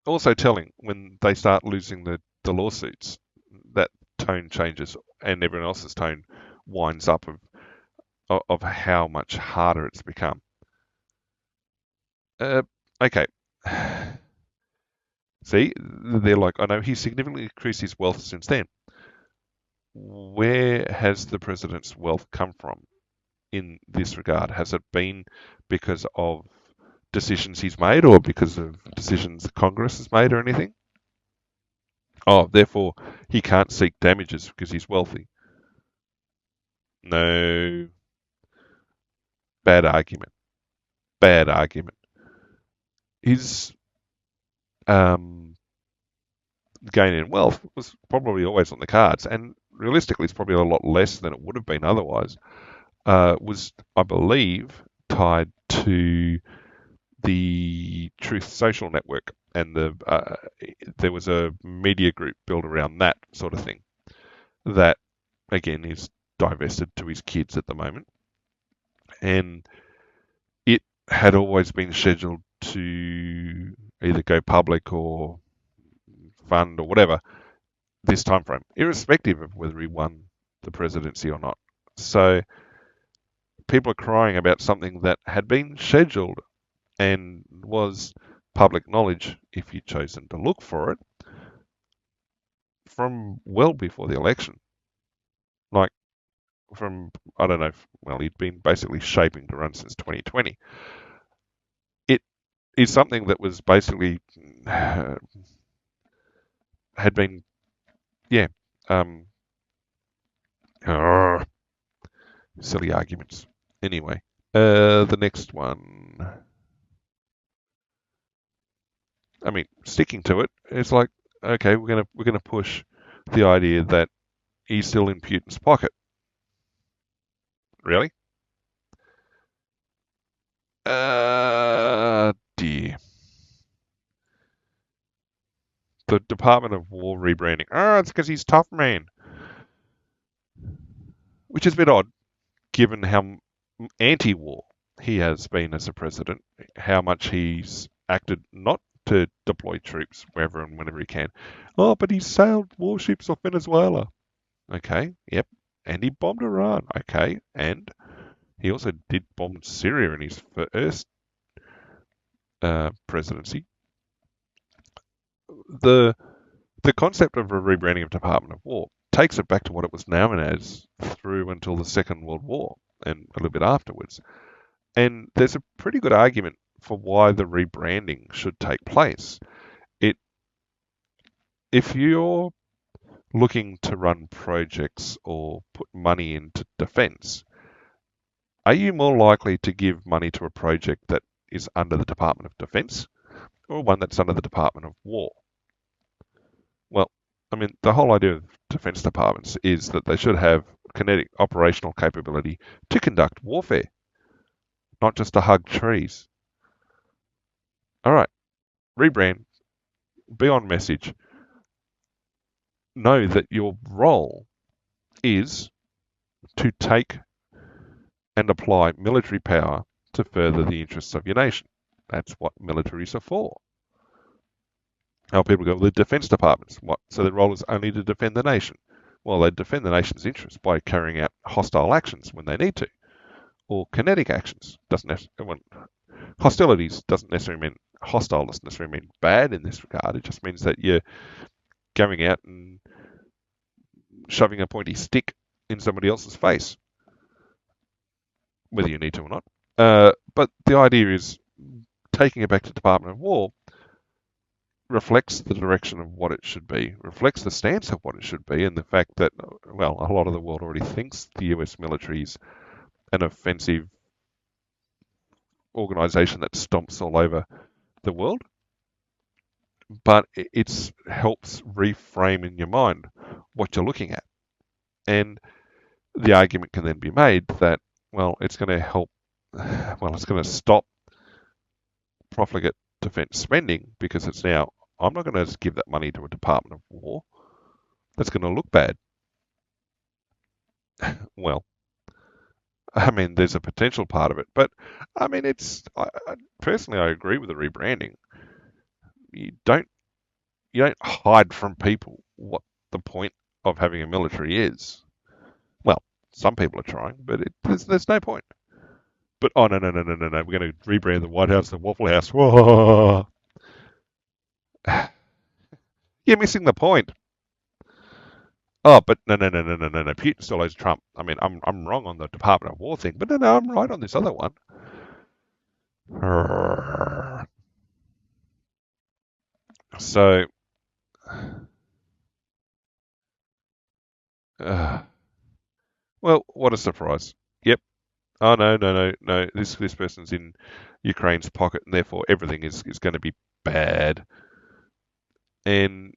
also telling when they start losing the lawsuits, that tone changes and everyone else's tone winds up of how much harder it's become. Okay. See, they're like, I know he's significantly increased his wealth since then. Where has the president's wealth come from in this regard? Has it been because of decisions he's made or because of decisions the Congress has made or anything? Oh, therefore he can't seek damages because he's wealthy. No. Bad argument. Bad argument. His gain in wealth was probably always on the cards, and realistically, it's probably a lot less than it would have been otherwise. Was, I believe, tied to the Truth Social Network, and there was a media group built around that sort of thing. That again is divested to his kids at the moment, and it had always been scheduled to either go public or fund or whatever this time frame, irrespective of whether he won the presidency or not. So people are crying about something that had been scheduled and was public knowledge, if you'd chosen to look for it, from well before the election. Like from, I don't know, well, he'd been basically shaping to run since 2020. It is something that was basically had been, yeah, silly arguments. Anyway, the next one. I mean, sticking to it, it's like, okay, we're gonna push the idea that he's still in Putin's pocket. Really? Dear. The Department of War rebranding. Oh, it's because he's tough, man. Which is a bit odd, given how anti-war he has been as a president, how much he's acted not to deploy troops wherever and whenever he can. Oh, but he sailed warships off Venezuela. Okay, yep. And he bombed Iran. Okay, and he also did bomb Syria in his first presidency. The concept of a rebranding of Department of War takes it back to what it was known as through until the Second World War and a little bit afterwards. And there's a pretty good argument for why the rebranding should take place. If you're looking to run projects or put money into defence, are you more likely to give money to a project that is under the Department of Defence or one that's under the Department of War? Well, I mean, the whole idea of defence departments is that they should have kinetic operational capability to conduct warfare, not just to hug trees. All right, rebrand, be on message. Know that your role is to take and apply military power to further the interests of your nation. That's what militaries are for. How people go, the defence departments, what? So their role is only to defend the nation. Well, they defend the nation's interests by carrying out hostile actions when they need to, or kinetic actions. Hostilities doesn't necessarily mean hostile. Doesn't necessarily mean bad in this regard. It just means that you're going out and shoving a pointy stick in somebody else's face, whether you need to or not. But the idea is taking it back to Department of War reflects the direction of what it should be, reflects the stance of what it should be, and the fact that, well, a lot of the world already thinks the US military is an offensive organisation that stomps all over the world. But it helps reframe in your mind what you're looking at. And the argument can then be made that, well, it's going to help, well, it's going to stop profligate defence spending because it's now, I'm not going to just give that money to a Department of War. That's going to look bad. Well, I mean, there's a potential part of it, but I mean, personally, I agree with the rebranding. You don't hide from people what the point of having a military is. Well, some people are trying, but there's no point. But oh no, we're going to rebrand the White House the Waffle House. Whoa. You're missing the point. Oh, but no. Putin still owes Trump. I mean, I'm wrong on the Department of War thing, but no, I'm right on this other one. So, well, what a surprise. Yep. Oh no. This person's in Ukraine's pocket, and therefore everything is going to be bad. And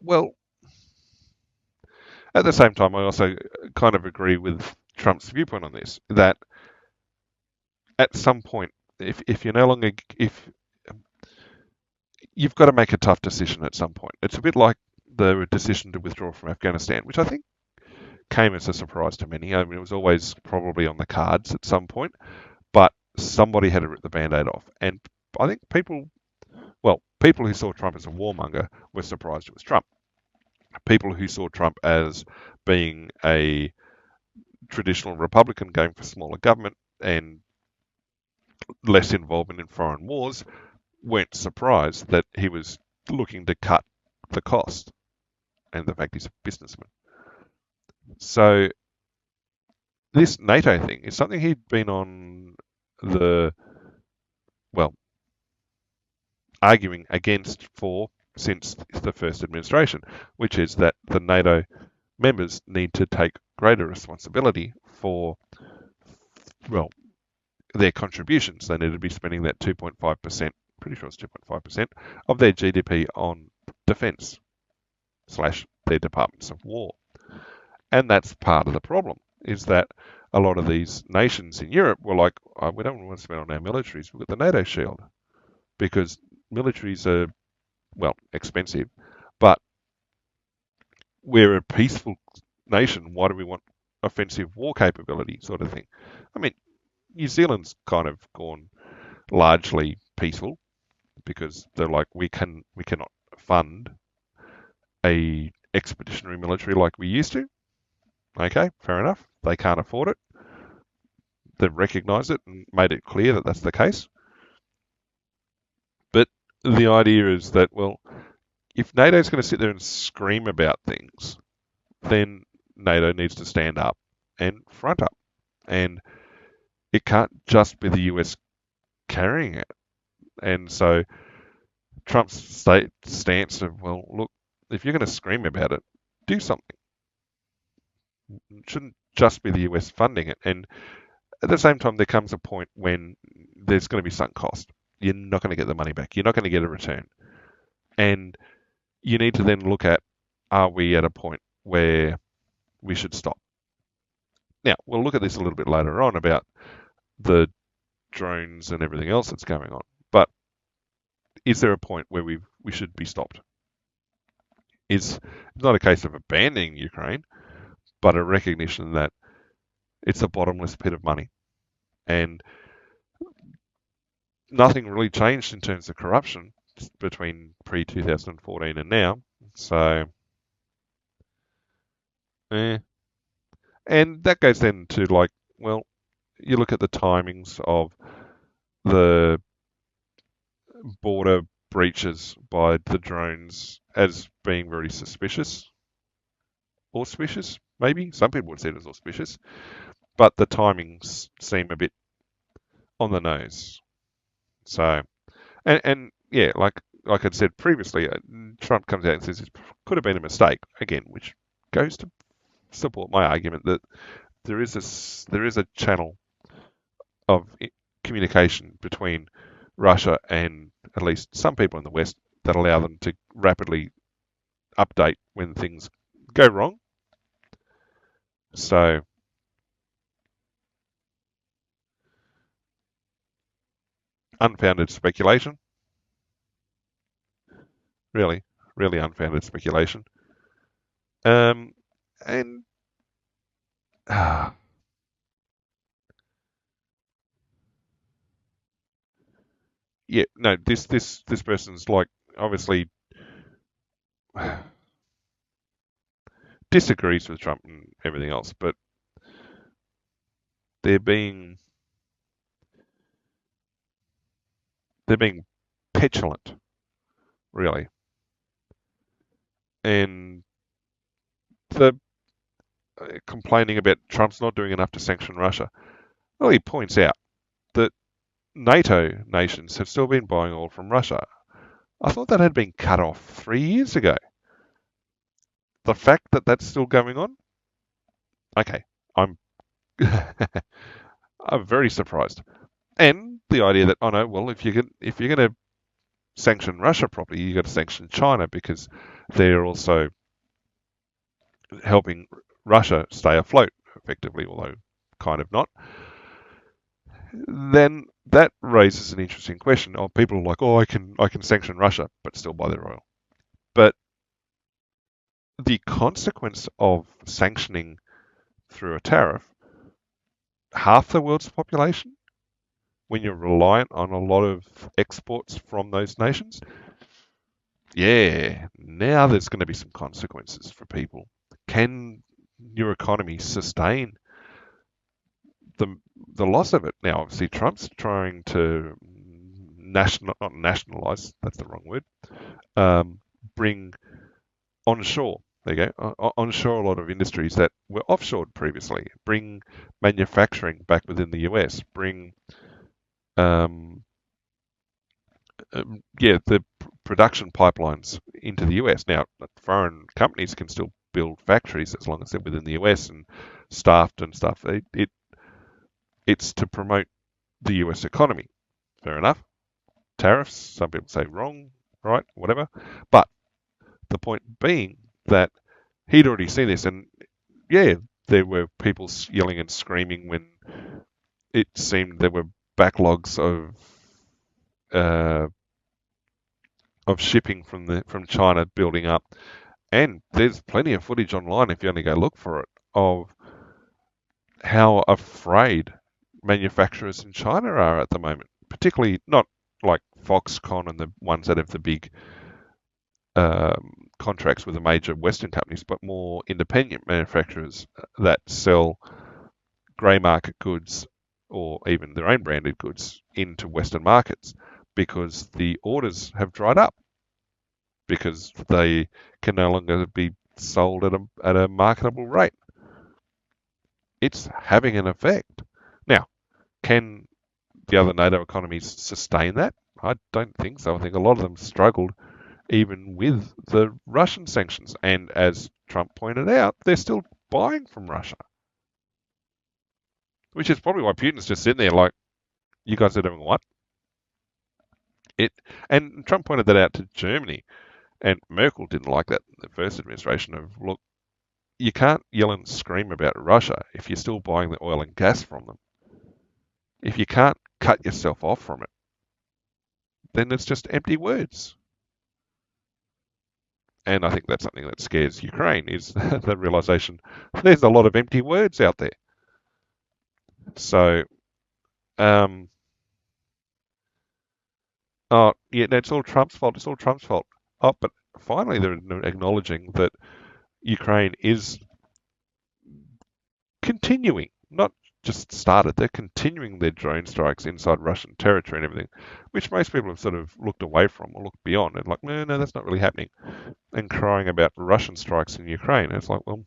well, at the same time, I also kind of agree with Trump's viewpoint on this, that at some point, if you're no longer, if you've got to make a tough decision at some point. It's a bit like the decision to withdraw from Afghanistan, which I think came as a surprise to many. I mean, it was always probably on the cards at some point, but somebody had to rip the Band-Aid off. And I think people who saw Trump as a warmonger were surprised it was Trump. People who saw Trump as being a traditional Republican going for smaller government and less involvement in foreign wars weren't surprised that he was looking to cut the cost and the fact he's a businessman. So this NATO thing is something he'd been on arguing against since the first administration, which is that the NATO members need to take greater responsibility for, their contributions. They need to be spending that 2.5%, pretty sure it's 2.5% of their GDP on defence. / their departments of war. And that's part of the problem, is that a lot of these nations in Europe were like, oh, we don't want to spend on our militaries, we've got the NATO shield. Because militaries are, well, expensive, but we're a peaceful nation. Why do we want offensive war capability, sort of thing? I mean, New Zealand's kind of gone largely peaceful because they're like, we cannot fund a expeditionary military like we used to. Okay, fair enough. They can't afford it. They've recognised it and made it clear that that's the case. But the idea is that, well, if NATO's going to sit there and scream about things, then NATO needs to stand up and front up. And it can't just be the US carrying it. And so Trump's stance of, well, look, if you're going to scream about it, do something. It shouldn't just be the US funding it. And at the same time, there comes a point when there's going to be sunk cost. You're not going to get the money back. You're not going to get a return. And you need to then look at, are we at a point where we should stop? Now, we'll look at this a little bit later on about the drones and everything else that's going on. But is there a point where we should be stopped? It's not a case of abandoning Ukraine, but a recognition that it's a bottomless pit of money. And nothing really changed in terms of corruption between pre-2014 and now. So, And that goes then to like, well, you look at the timings of the border breaches by the drones as being very suspicious. Auspicious, maybe. Some people would see it as auspicious. But the timings seem a bit on the nose. So, and yeah, like I'd said previously, Trump comes out and says it could have been a mistake, again, which goes to support my argument that there is a channel of communication between Russia and at least some people in the West that allow them to rapidly update when things go wrong. So unfounded speculation. Really unfounded speculation. And yeah, no, this person's like obviously disagrees with Trump and everything else, but they're being petulant, really. And the complaining about Trump's not doing enough to sanction Russia. Well, he points out that NATO nations have still been buying oil from Russia. I thought that had been cut off 3 years ago. The fact that that's still going on, okay, I'm I'm very surprised. And the idea that, oh no, well, if you're going to sanction Russia properly, you've got to sanction China because they're also helping Russia stay afloat effectively, although kind of not. Then that raises an interesting question. Oh, people are like, oh, I can sanction Russia, but still buy their oil. But the consequence of sanctioning through a tariff half the world's population, when you're reliant on a lot of exports from those nations, yeah, now there's going to be some consequences for people. Can your economy sustain the loss of it? Now, obviously, Trump's trying to not nationalize, that's the wrong word, bring onshore. There you go. Onshore a lot of industries that were offshored previously. Bring manufacturing back within the US. Bring, the production pipelines into the US. Now, foreign companies can still build factories as long as they're within the US and staffed and stuff. It's to promote the US economy. Fair enough. Tariffs, some people say wrong, right, whatever. But the point being that he'd already seen this, and yeah, there were people yelling and screaming when it seemed there were backlogs uh, of shipping from China building up, and there's plenty of footage online if you only go look for it of how afraid manufacturers in China are at the moment, particularly not like Foxconn and the ones that have the big contracts with the major Western companies, but more independent manufacturers that sell grey market goods or even their own branded goods into Western markets because the orders have dried up because they can no longer be sold at a marketable rate. It's having an effect. Now, can the other NATO economies sustain that? I don't think so. I think a lot of them struggled even with the Russian sanctions. And as Trump pointed out, they're still buying from Russia. Which is probably why Putin's just sitting there like, you guys are doing what? And Trump pointed that out to Germany. And Merkel didn't like that in the first administration of, look, you can't yell and scream about Russia if you're still buying the oil and gas from them. If you can't cut yourself off from it, then it's just empty words. And I think that's something that scares Ukraine is the realization there's a lot of empty words out there. So, oh, yeah, no, it's all Trump's fault. It's all Trump's fault. Oh, but finally they're acknowledging that Ukraine is continuing, not just started, they're continuing their drone strikes inside Russian territory and everything, which most people have sort of looked away from or looked beyond and like, no, that's not really happening, and crying about Russian strikes in Ukraine. And it's like, well,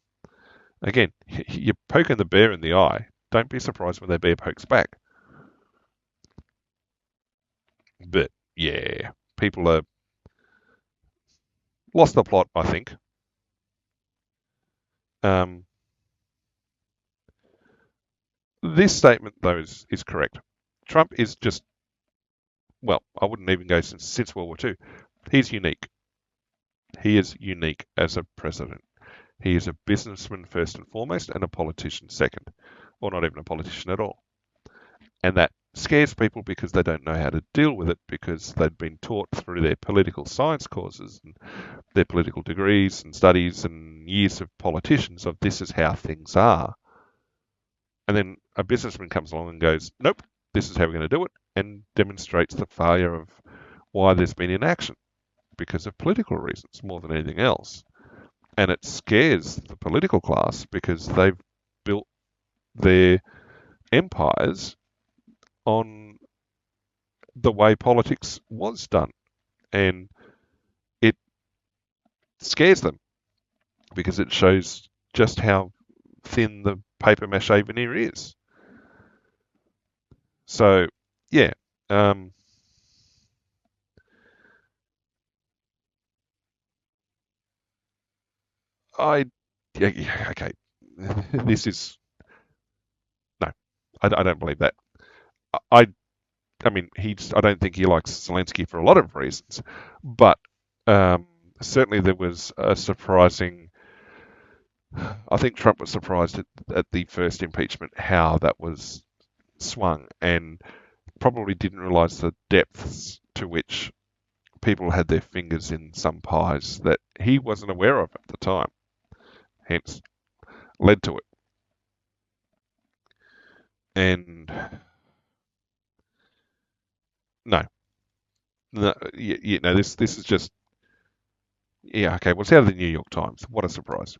again, you're poking the bear in the eye. Don't be surprised when the bear pokes back. But yeah, people are lost the plot, I think. This statement, though, is correct. Trump is just, well, I wouldn't even go since World War II. He's unique. He is unique as a president. He is a businessman first and foremost and a politician second, or not even a politician at all. And that scares people because they don't know how to deal with it because they've been taught through their political science courses and their political degrees and studies and years of politicians of this is how things are. And then a businessman comes along and goes, nope, this is how we're going to do it, and demonstrates the failure of why there's been inaction because of political reasons more than anything else. And it scares the political class because they've built their empires on the way politics was done. And it scares them because it shows just how thin the paper mache veneer is. So, yeah. Okay. This is, no, I don't believe that. I I mean, I don't think he likes Zelensky for a lot of reasons, but certainly there was a surprising. I think Trump was surprised at the first impeachment how that was swung, and probably didn't realise the depths to which people had their fingers in some pies that he wasn't aware of at the time. Hence, led to it. And no, no, no. This is just, yeah, okay. Well, it's out of the New York Times. What a surprise.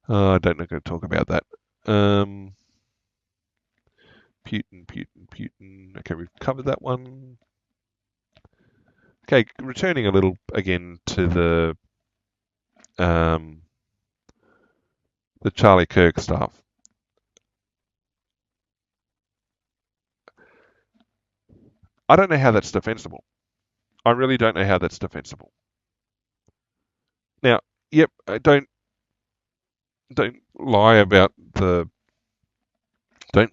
I don't know. Going to talk about that. Putin. Okay, we've covered that one. Okay, returning a little again to the Charlie Kirk stuff. I don't know how that's defensible. I really don't know how that's defensible. Now, yep, don't lie about don't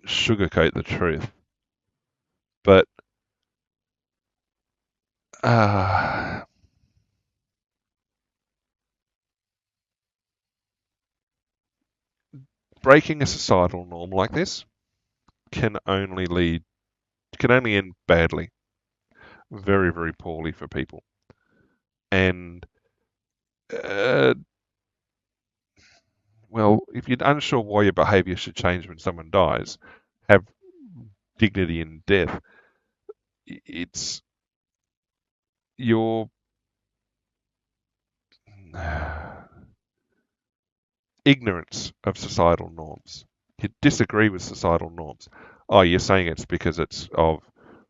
sugarcoat the truth. But uh, breaking a societal norm like this can only end badly, very, very poorly for people. And uh, well, if you're unsure why your behaviour should change when someone dies, have dignity in death. It's your ignorance of societal norms. You disagree with societal norms. Oh, you're saying it's because it's of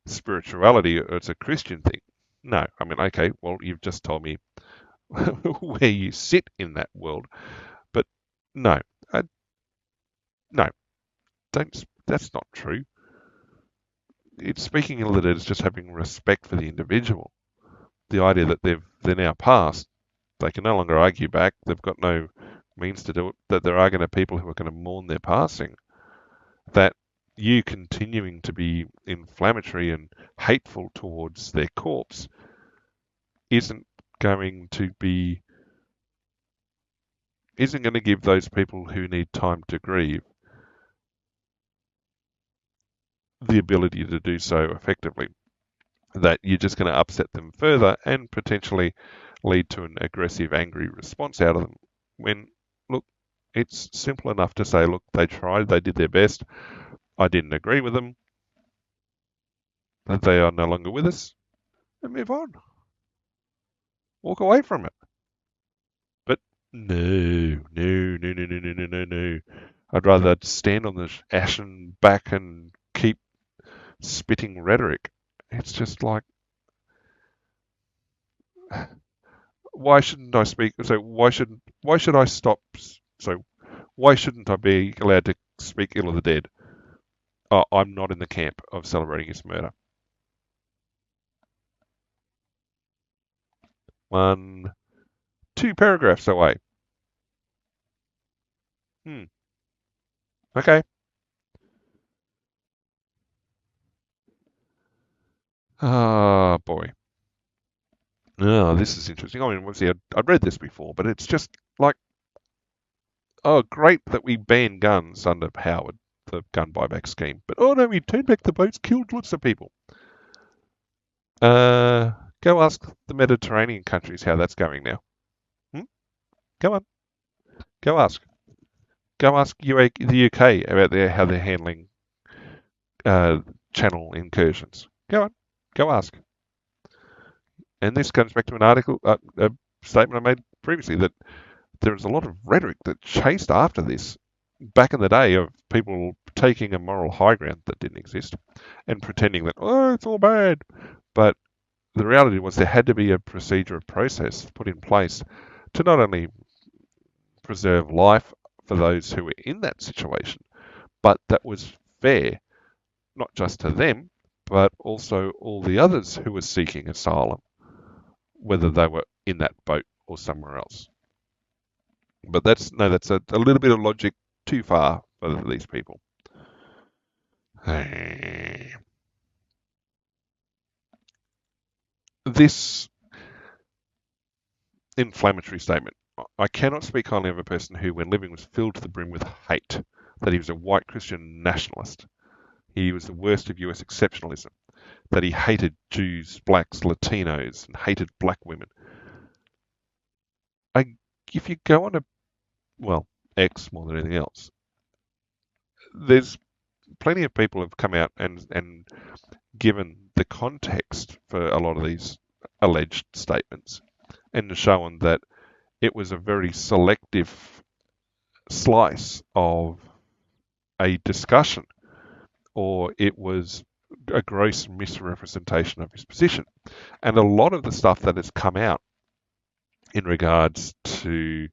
spirituality or it's a Christian thing. No, I mean, okay, well, you've just told me where you sit in that world, but no, no, don't. That's not true. It's speaking ill of the dead is just having respect for the individual. The idea that they're now past, they can no longer argue back. They've got no means to do it. That there are going to be people who are going to mourn their passing. That you continuing to be inflammatory and hateful towards their corpse isn't going to give those people who need time to grieve the ability to do so effectively. That you're just going to upset them further and potentially lead to an aggressive, angry response out of them. When, look, it's simple enough to say, look, they tried, they did their best, I didn't agree with them, that they are no longer with us, and move on. Walk away from it. But no. I'd rather stand on the ashen back and keep spitting rhetoric. It's just like, why shouldn't I speak? So why should I stop? So why shouldn't I be allowed to speak ill of the dead? Oh, I'm not in the camp of celebrating his murder. 2 paragraphs away. Okay. Ah, boy. Oh, this is interesting. I mean, obviously, I'd read this before, but it's just like, oh, great that we banned guns under Howard, the gun buyback scheme. But, oh no, we turned back the boats, killed lots of people. Go ask the Mediterranean countries how that's going now. Go on. Go ask. Go ask the UK about how they're handling channel incursions. Go on. Go ask. And this comes back to an article, a statement I made previously, that there was a lot of rhetoric that chased after this back in the day of people taking a moral high ground that didn't exist and pretending that, oh, it's all bad. But the reality was there had to be a procedure, a process put in place to not only preserve life for those who were in that situation, but that was fair, not just to them, but also all the others who were seeking asylum, whether they were in that boat or somewhere else. But that's a little bit of logic too far for these people. This inflammatory statement. I cannot speak highly of a person who, when living, was filled to the brim with hate, that he was a white Christian nationalist. He was the worst of US exceptionalism, that he hated Jews, blacks, Latinos, and hated black women. If you go on X more than anything else, there's plenty of people have come out and given the context for a lot of these alleged statements and shown that it was a very selective slice of a discussion, or it was a gross misrepresentation of his position. And a lot of the stuff that has come out in regards to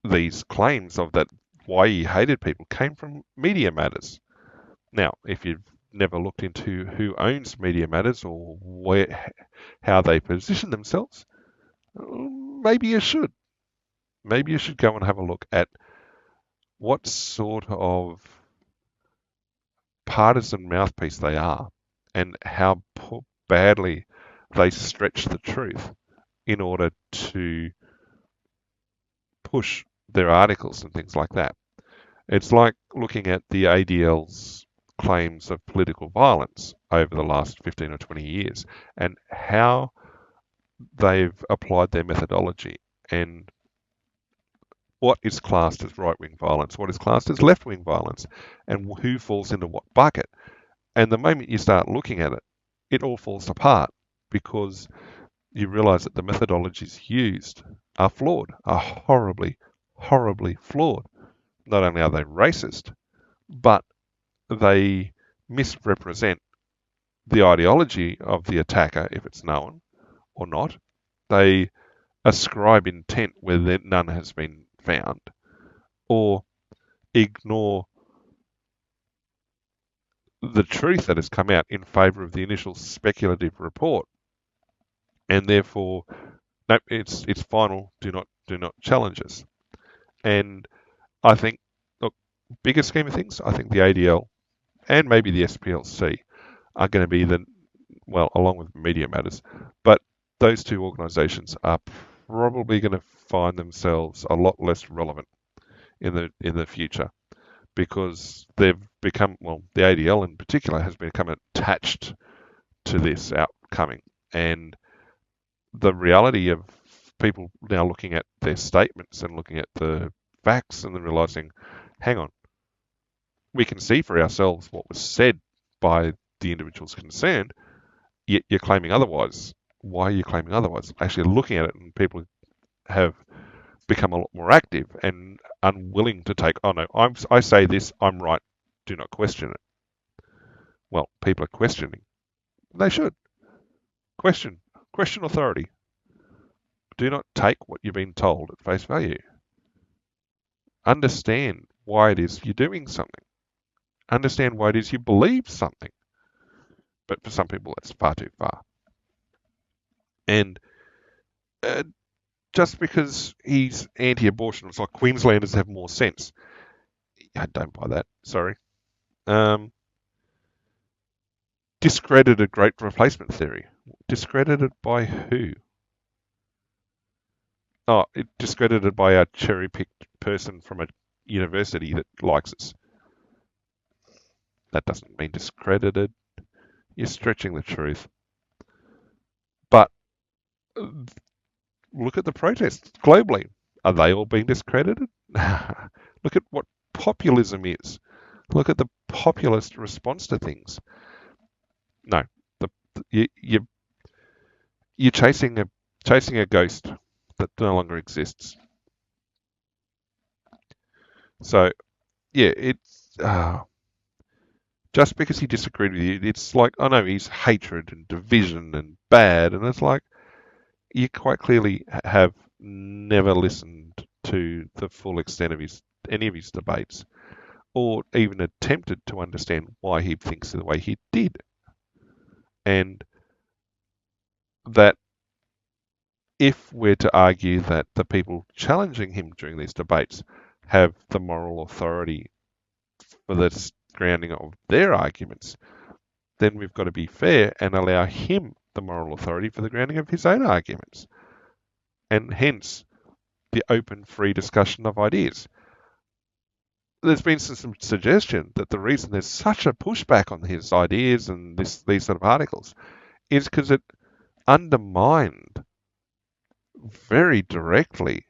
these claims of that why he hated people came from Media Matters. Now, if you've never looked into who owns Media Matters or how they position themselves, maybe you should. Maybe you should go and have a look at what sort of partisan mouthpiece they are and how badly they stretch the truth in order to push their articles and things like that. It's like looking at the ADL's claims of political violence over the last 15 or 20 years and how they've applied their methodology and what is classed as right-wing violence, what is classed as left-wing violence, and who falls into what bucket. And the moment you start looking at it, it all falls apart because you realize that the methodologies used are flawed, are horribly, horribly flawed. Not only are they racist, but they misrepresent the ideology of the attacker, if it's known or not. They ascribe intent where none has been found, or ignore the truth that has come out in favour of the initial speculative report, and therefore, no, it's final. Do not challenge us. And I think, look, bigger scheme of things, I think the ADL and maybe the SPLC are going to be along with Media Matters, but those two organisations are probably going to find themselves a lot less relevant in the future because they've become, the ADL in particular has become attached to this outcoming, and the reality of people now looking at their statements and looking at the facts and then realising, hang on, we can see for ourselves what was said by the individuals concerned, yet you're claiming otherwise. Why are you claiming otherwise? Actually looking at it, and people have become a lot more active and unwilling to take, oh no, I say this, I'm right, do not question it. Well, people are questioning. They should. Question authority. Do not take what you've been told at face value. Understand why it is you're doing something. Understand why it is you believe something. But for some people, that's far too far. And just because he's anti-abortion, it's like Queenslanders have more sense. I don't buy that. Sorry. Discredited great replacement theory. Discredited by who? Oh, discredited by a cherry-picked person from a university that likes us. That doesn't mean discredited. You're stretching the truth. But look at the protests globally. Are they all being discredited? Look at what populism is. Look at the populist response to things. No, you're chasing a ghost that no longer exists. So, yeah, it's just because he disagreed with you, it's like, oh no, he's hatred and division and bad, and it's like you quite clearly have never listened to the full extent of any of his debates, or even attempted to understand why he thinks the way he did, and that if we're to argue that the people challenging him during these debates have the moral authority for the grounding of their arguments, then we've got to be fair and allow him the moral authority for the grounding of his own arguments. And hence, the open, free discussion of ideas. There's been some suggestion that the reason there's such a pushback on his ideas and these sort of articles is because it undermined very directly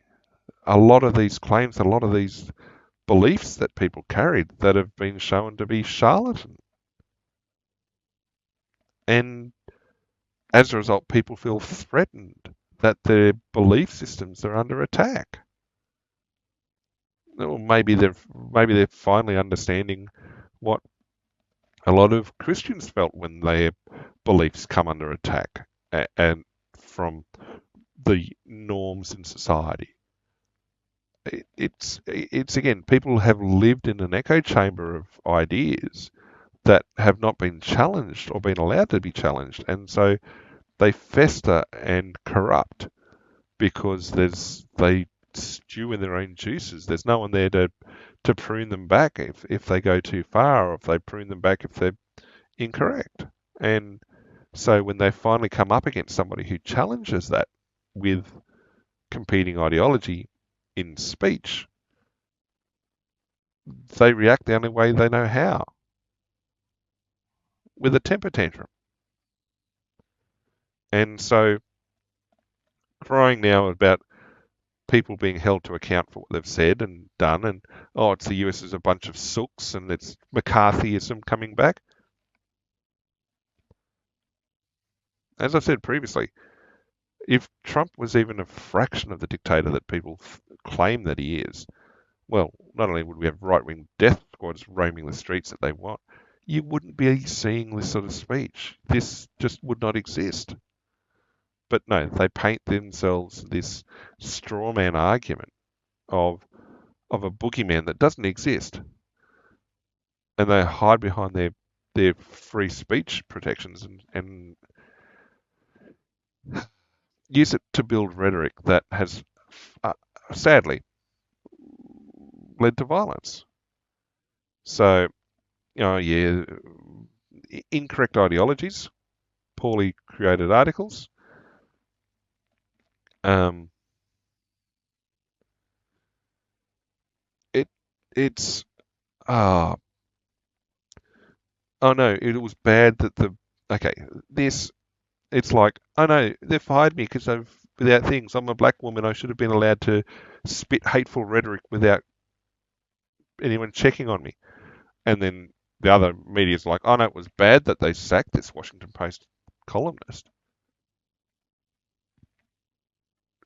a lot of these claims, a lot of these beliefs that people carried that have been shown to be charlatan. And as a result, people feel threatened that their belief systems are under attack. Or maybe they're finally understanding what a lot of Christians felt when their beliefs come under attack and from the norms in society. It's again, people have lived in an echo chamber of ideas that have not been challenged or been allowed to be challenged, and so they fester and corrupt because they stew in their own juices. There's no one there to prune them back if they go too far, or if they prune them back if they're incorrect. And so when they finally come up against somebody who challenges that with competing ideology in speech, they react the only way they know how, with a temper tantrum. And so crying now about people being held to account for what they've said and done, and oh, it's the US is a bunch of sooks, and it's McCarthyism coming back. As I said previously, if Trump was even a fraction of the dictator that people claim that he is, well, not only would we have right-wing death squads roaming the streets that they want, you wouldn't be seeing this sort of speech. This just would not exist. But no, they paint themselves this straw man argument of a boogeyman that doesn't exist, and they hide behind their free speech protections and use it to build rhetoric that has sadly led to violence. So, yeah, incorrect ideologies, poorly created articles. It's oh no, it was bad that it's like, oh no, they fired me because I've without things. I'm a black woman. I should have been allowed to spit hateful rhetoric without anyone checking on me. And then the other media's like, oh no, it was bad that they sacked this Washington Post columnist.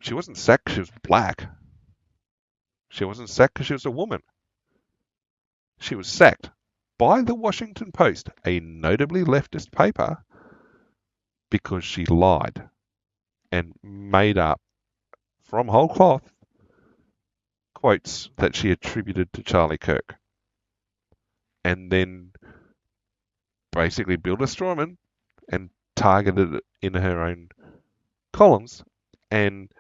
She wasn't sacked because she was black. She wasn't sacked because she was a woman. She was sacked by the Washington Post, a notably leftist paper, because she lied and made up from whole cloth quotes that she attributed to Charlie Kirk, and then basically built a strawman and targeted it in her own columns, and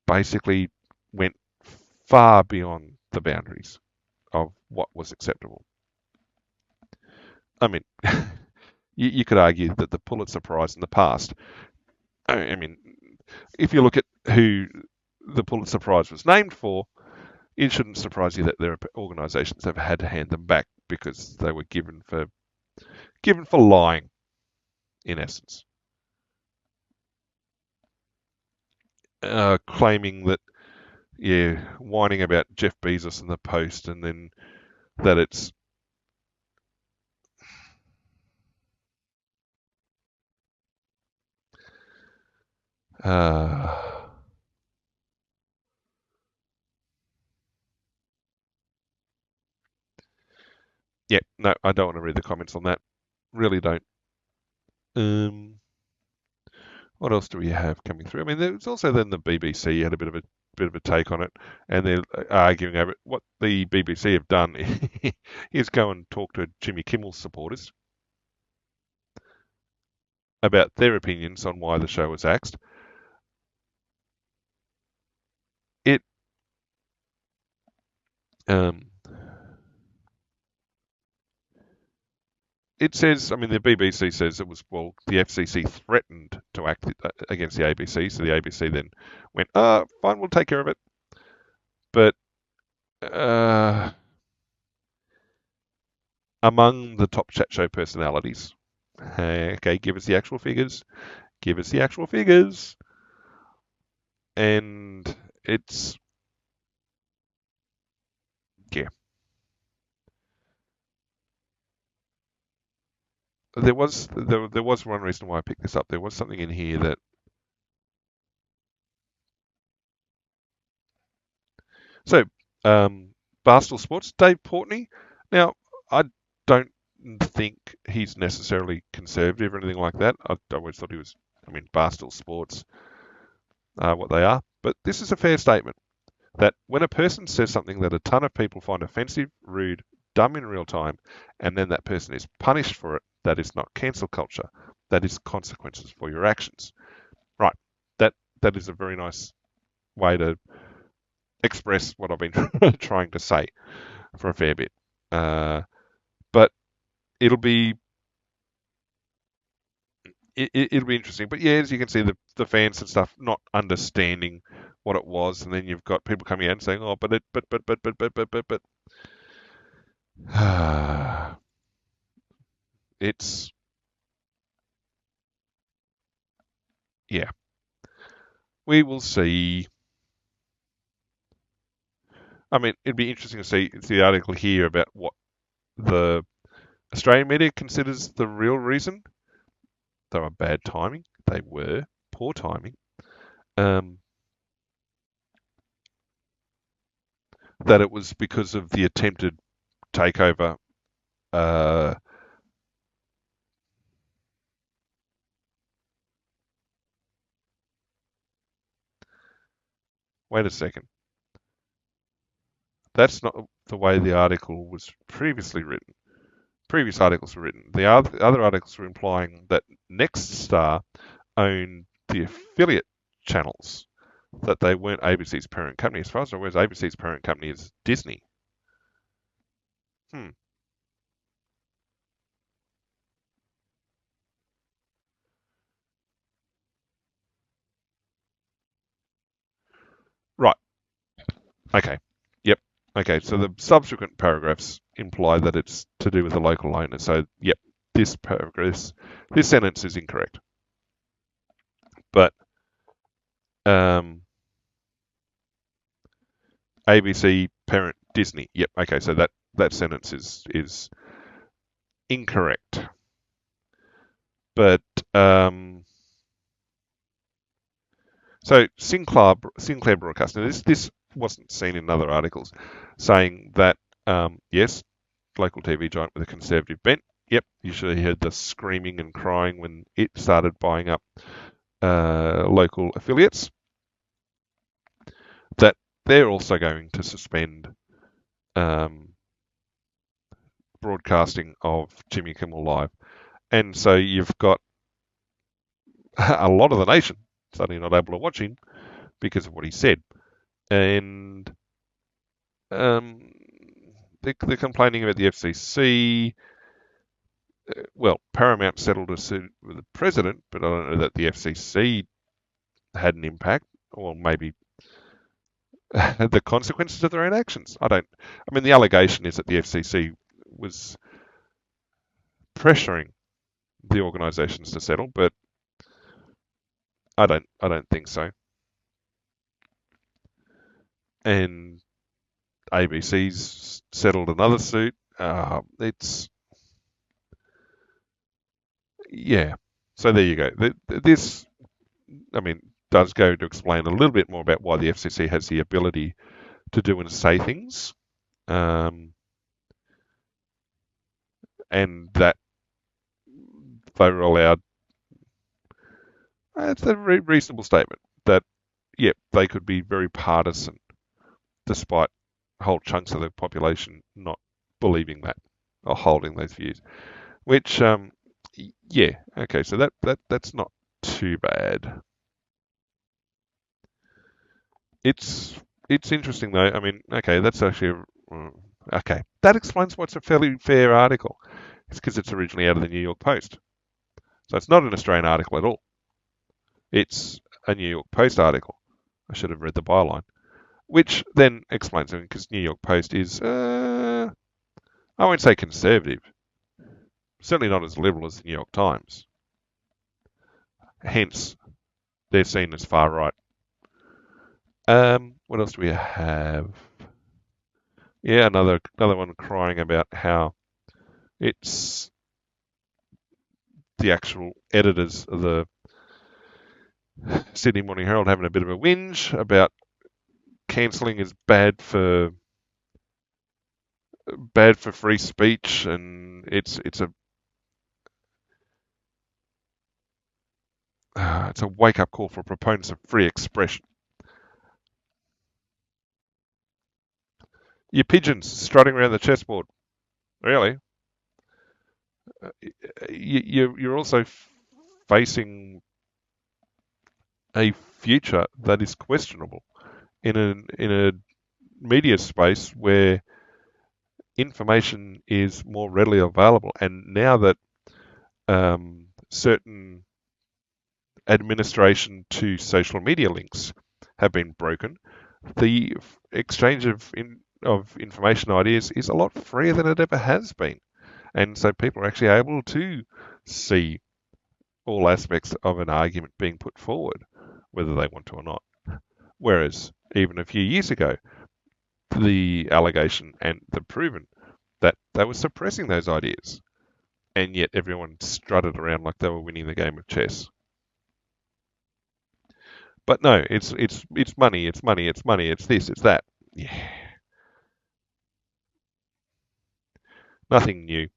basically went far beyond the boundaries of what was acceptable. I mean, you could argue that the Pulitzer Prize in the past, I mean, if you look at who the Pulitzer Prize was named for, it shouldn't surprise you that there are organisations that have had to hand them back because they were given for lying, in essence. Claiming that, whining about Jeff Bezos and the Post, and then that it's yeah, no, I don't want to read the comments on that. Really don't. What else do we have coming through? I mean, there's also then the BBC had a bit of a take on it, and they're arguing over it. What the BBC have done is go and talk to Jimmy Kimmel's supporters about their opinions on why the show was axed. It it says, I mean, the BBC says it was, well, the FCC threatened to act against the ABC, so the ABC then went, fine, we'll take care of it. But among the top chat show personalities, okay, give us the actual figures. Give us the actual figures. And it's, yeah. There was one reason why I picked this up. There was something in here that so Barstool Sports, Dave Portnoy. Now, I don't think he's necessarily conservative or anything like that. I always thought he was. I mean, Barstool Sports are what they are. But this is a fair statement that when a person says something that a ton of people find offensive, rude, dumb in real time, and then that person is punished for it, that is not cancel culture. That is consequences for your actions. Right. That is a very nice way to express what I've been trying to say for a fair bit. But it'll be interesting. But yeah, as you can see, the fans and stuff not understanding what it was, and then you've got people coming out and saying, "Oh, but." It's, yeah, we will see. I mean, it'd be interesting to see the article here about what the Australian media considers the real reason. They were bad timing. They were poor timing. Um, that it was because of the attempted takeover. Uh, Wait a second. That's not the way the article was previously written. Previous articles were written. The other articles were implying that Nextstar owned the affiliate channels, that they weren't ABC's parent company. As far as I was, ABC's parent company is Disney. Hmm. Right. Okay. Yep. Okay. So the subsequent paragraphs imply that it's to do with the local owner. So, yep, this paragraph, this sentence is incorrect. But um, ABC parent Disney. Yep. Okay. So that sentence is incorrect. But so Sinclair Broadcasting. This wasn't seen in other articles, saying that yes, local TV giant with a conservative bent. Yep, you should have heard the screaming and crying when it started buying up local affiliates. That they're also going to suspend um, broadcasting of Jimmy Kimmel Live, and so you've got a lot of the nation suddenly not able to watch him because of what he said, and um, they're complaining about the FCC. Well, Paramount settled a suit with the president, but I don't know that the FCC had an impact, or maybe the consequences of their own actions. I don't. I mean, the allegation is that the FCC was pressuring the organisations to settle, but I don't. I don't think so. And ABC's settled another suit. It's yeah. So there you go. This, I mean, does go to explain a little bit more about why the FCC has the ability to do and say things, um, and that they were allowed. It's a reasonable statement that, yep, they could be very partisan, despite whole chunks of the population not believing that or holding those views. Which, yeah, okay, so that's not too bad. It's it's interesting though. I mean, okay, that's actually okay. That explains why it's a fairly fair article. It's because it's originally out of the New York Post, so it's not an Australian article at all. It's a New York Post article. I should have read the byline, which then explains it because New York Post is, I won't say conservative, certainly not as liberal as the New York Times. Hence, they're seen as far right. What else do we have? Yeah, another one crying about how it's the actual editors of the Sydney Morning Herald having a bit of a whinge about cancelling is bad for free speech, and it's a wake up call for proponents of free expression. Your pigeons strutting around the chessboard, really? You're also facing a future that is questionable in a media space where information is more readily available, and now that certain administration to social media links have been broken, the exchange of of information ideas is a lot freer than it ever has been. And so people are actually able to see all aspects of an argument being put forward, whether they want to or not. Whereas even a few years ago, the allegation and the proven that they were suppressing those ideas, and yet everyone strutted around like they were winning the game of chess. But no, it's money, it's money, it's money, it's this, it's that. Yeah. Nothing new.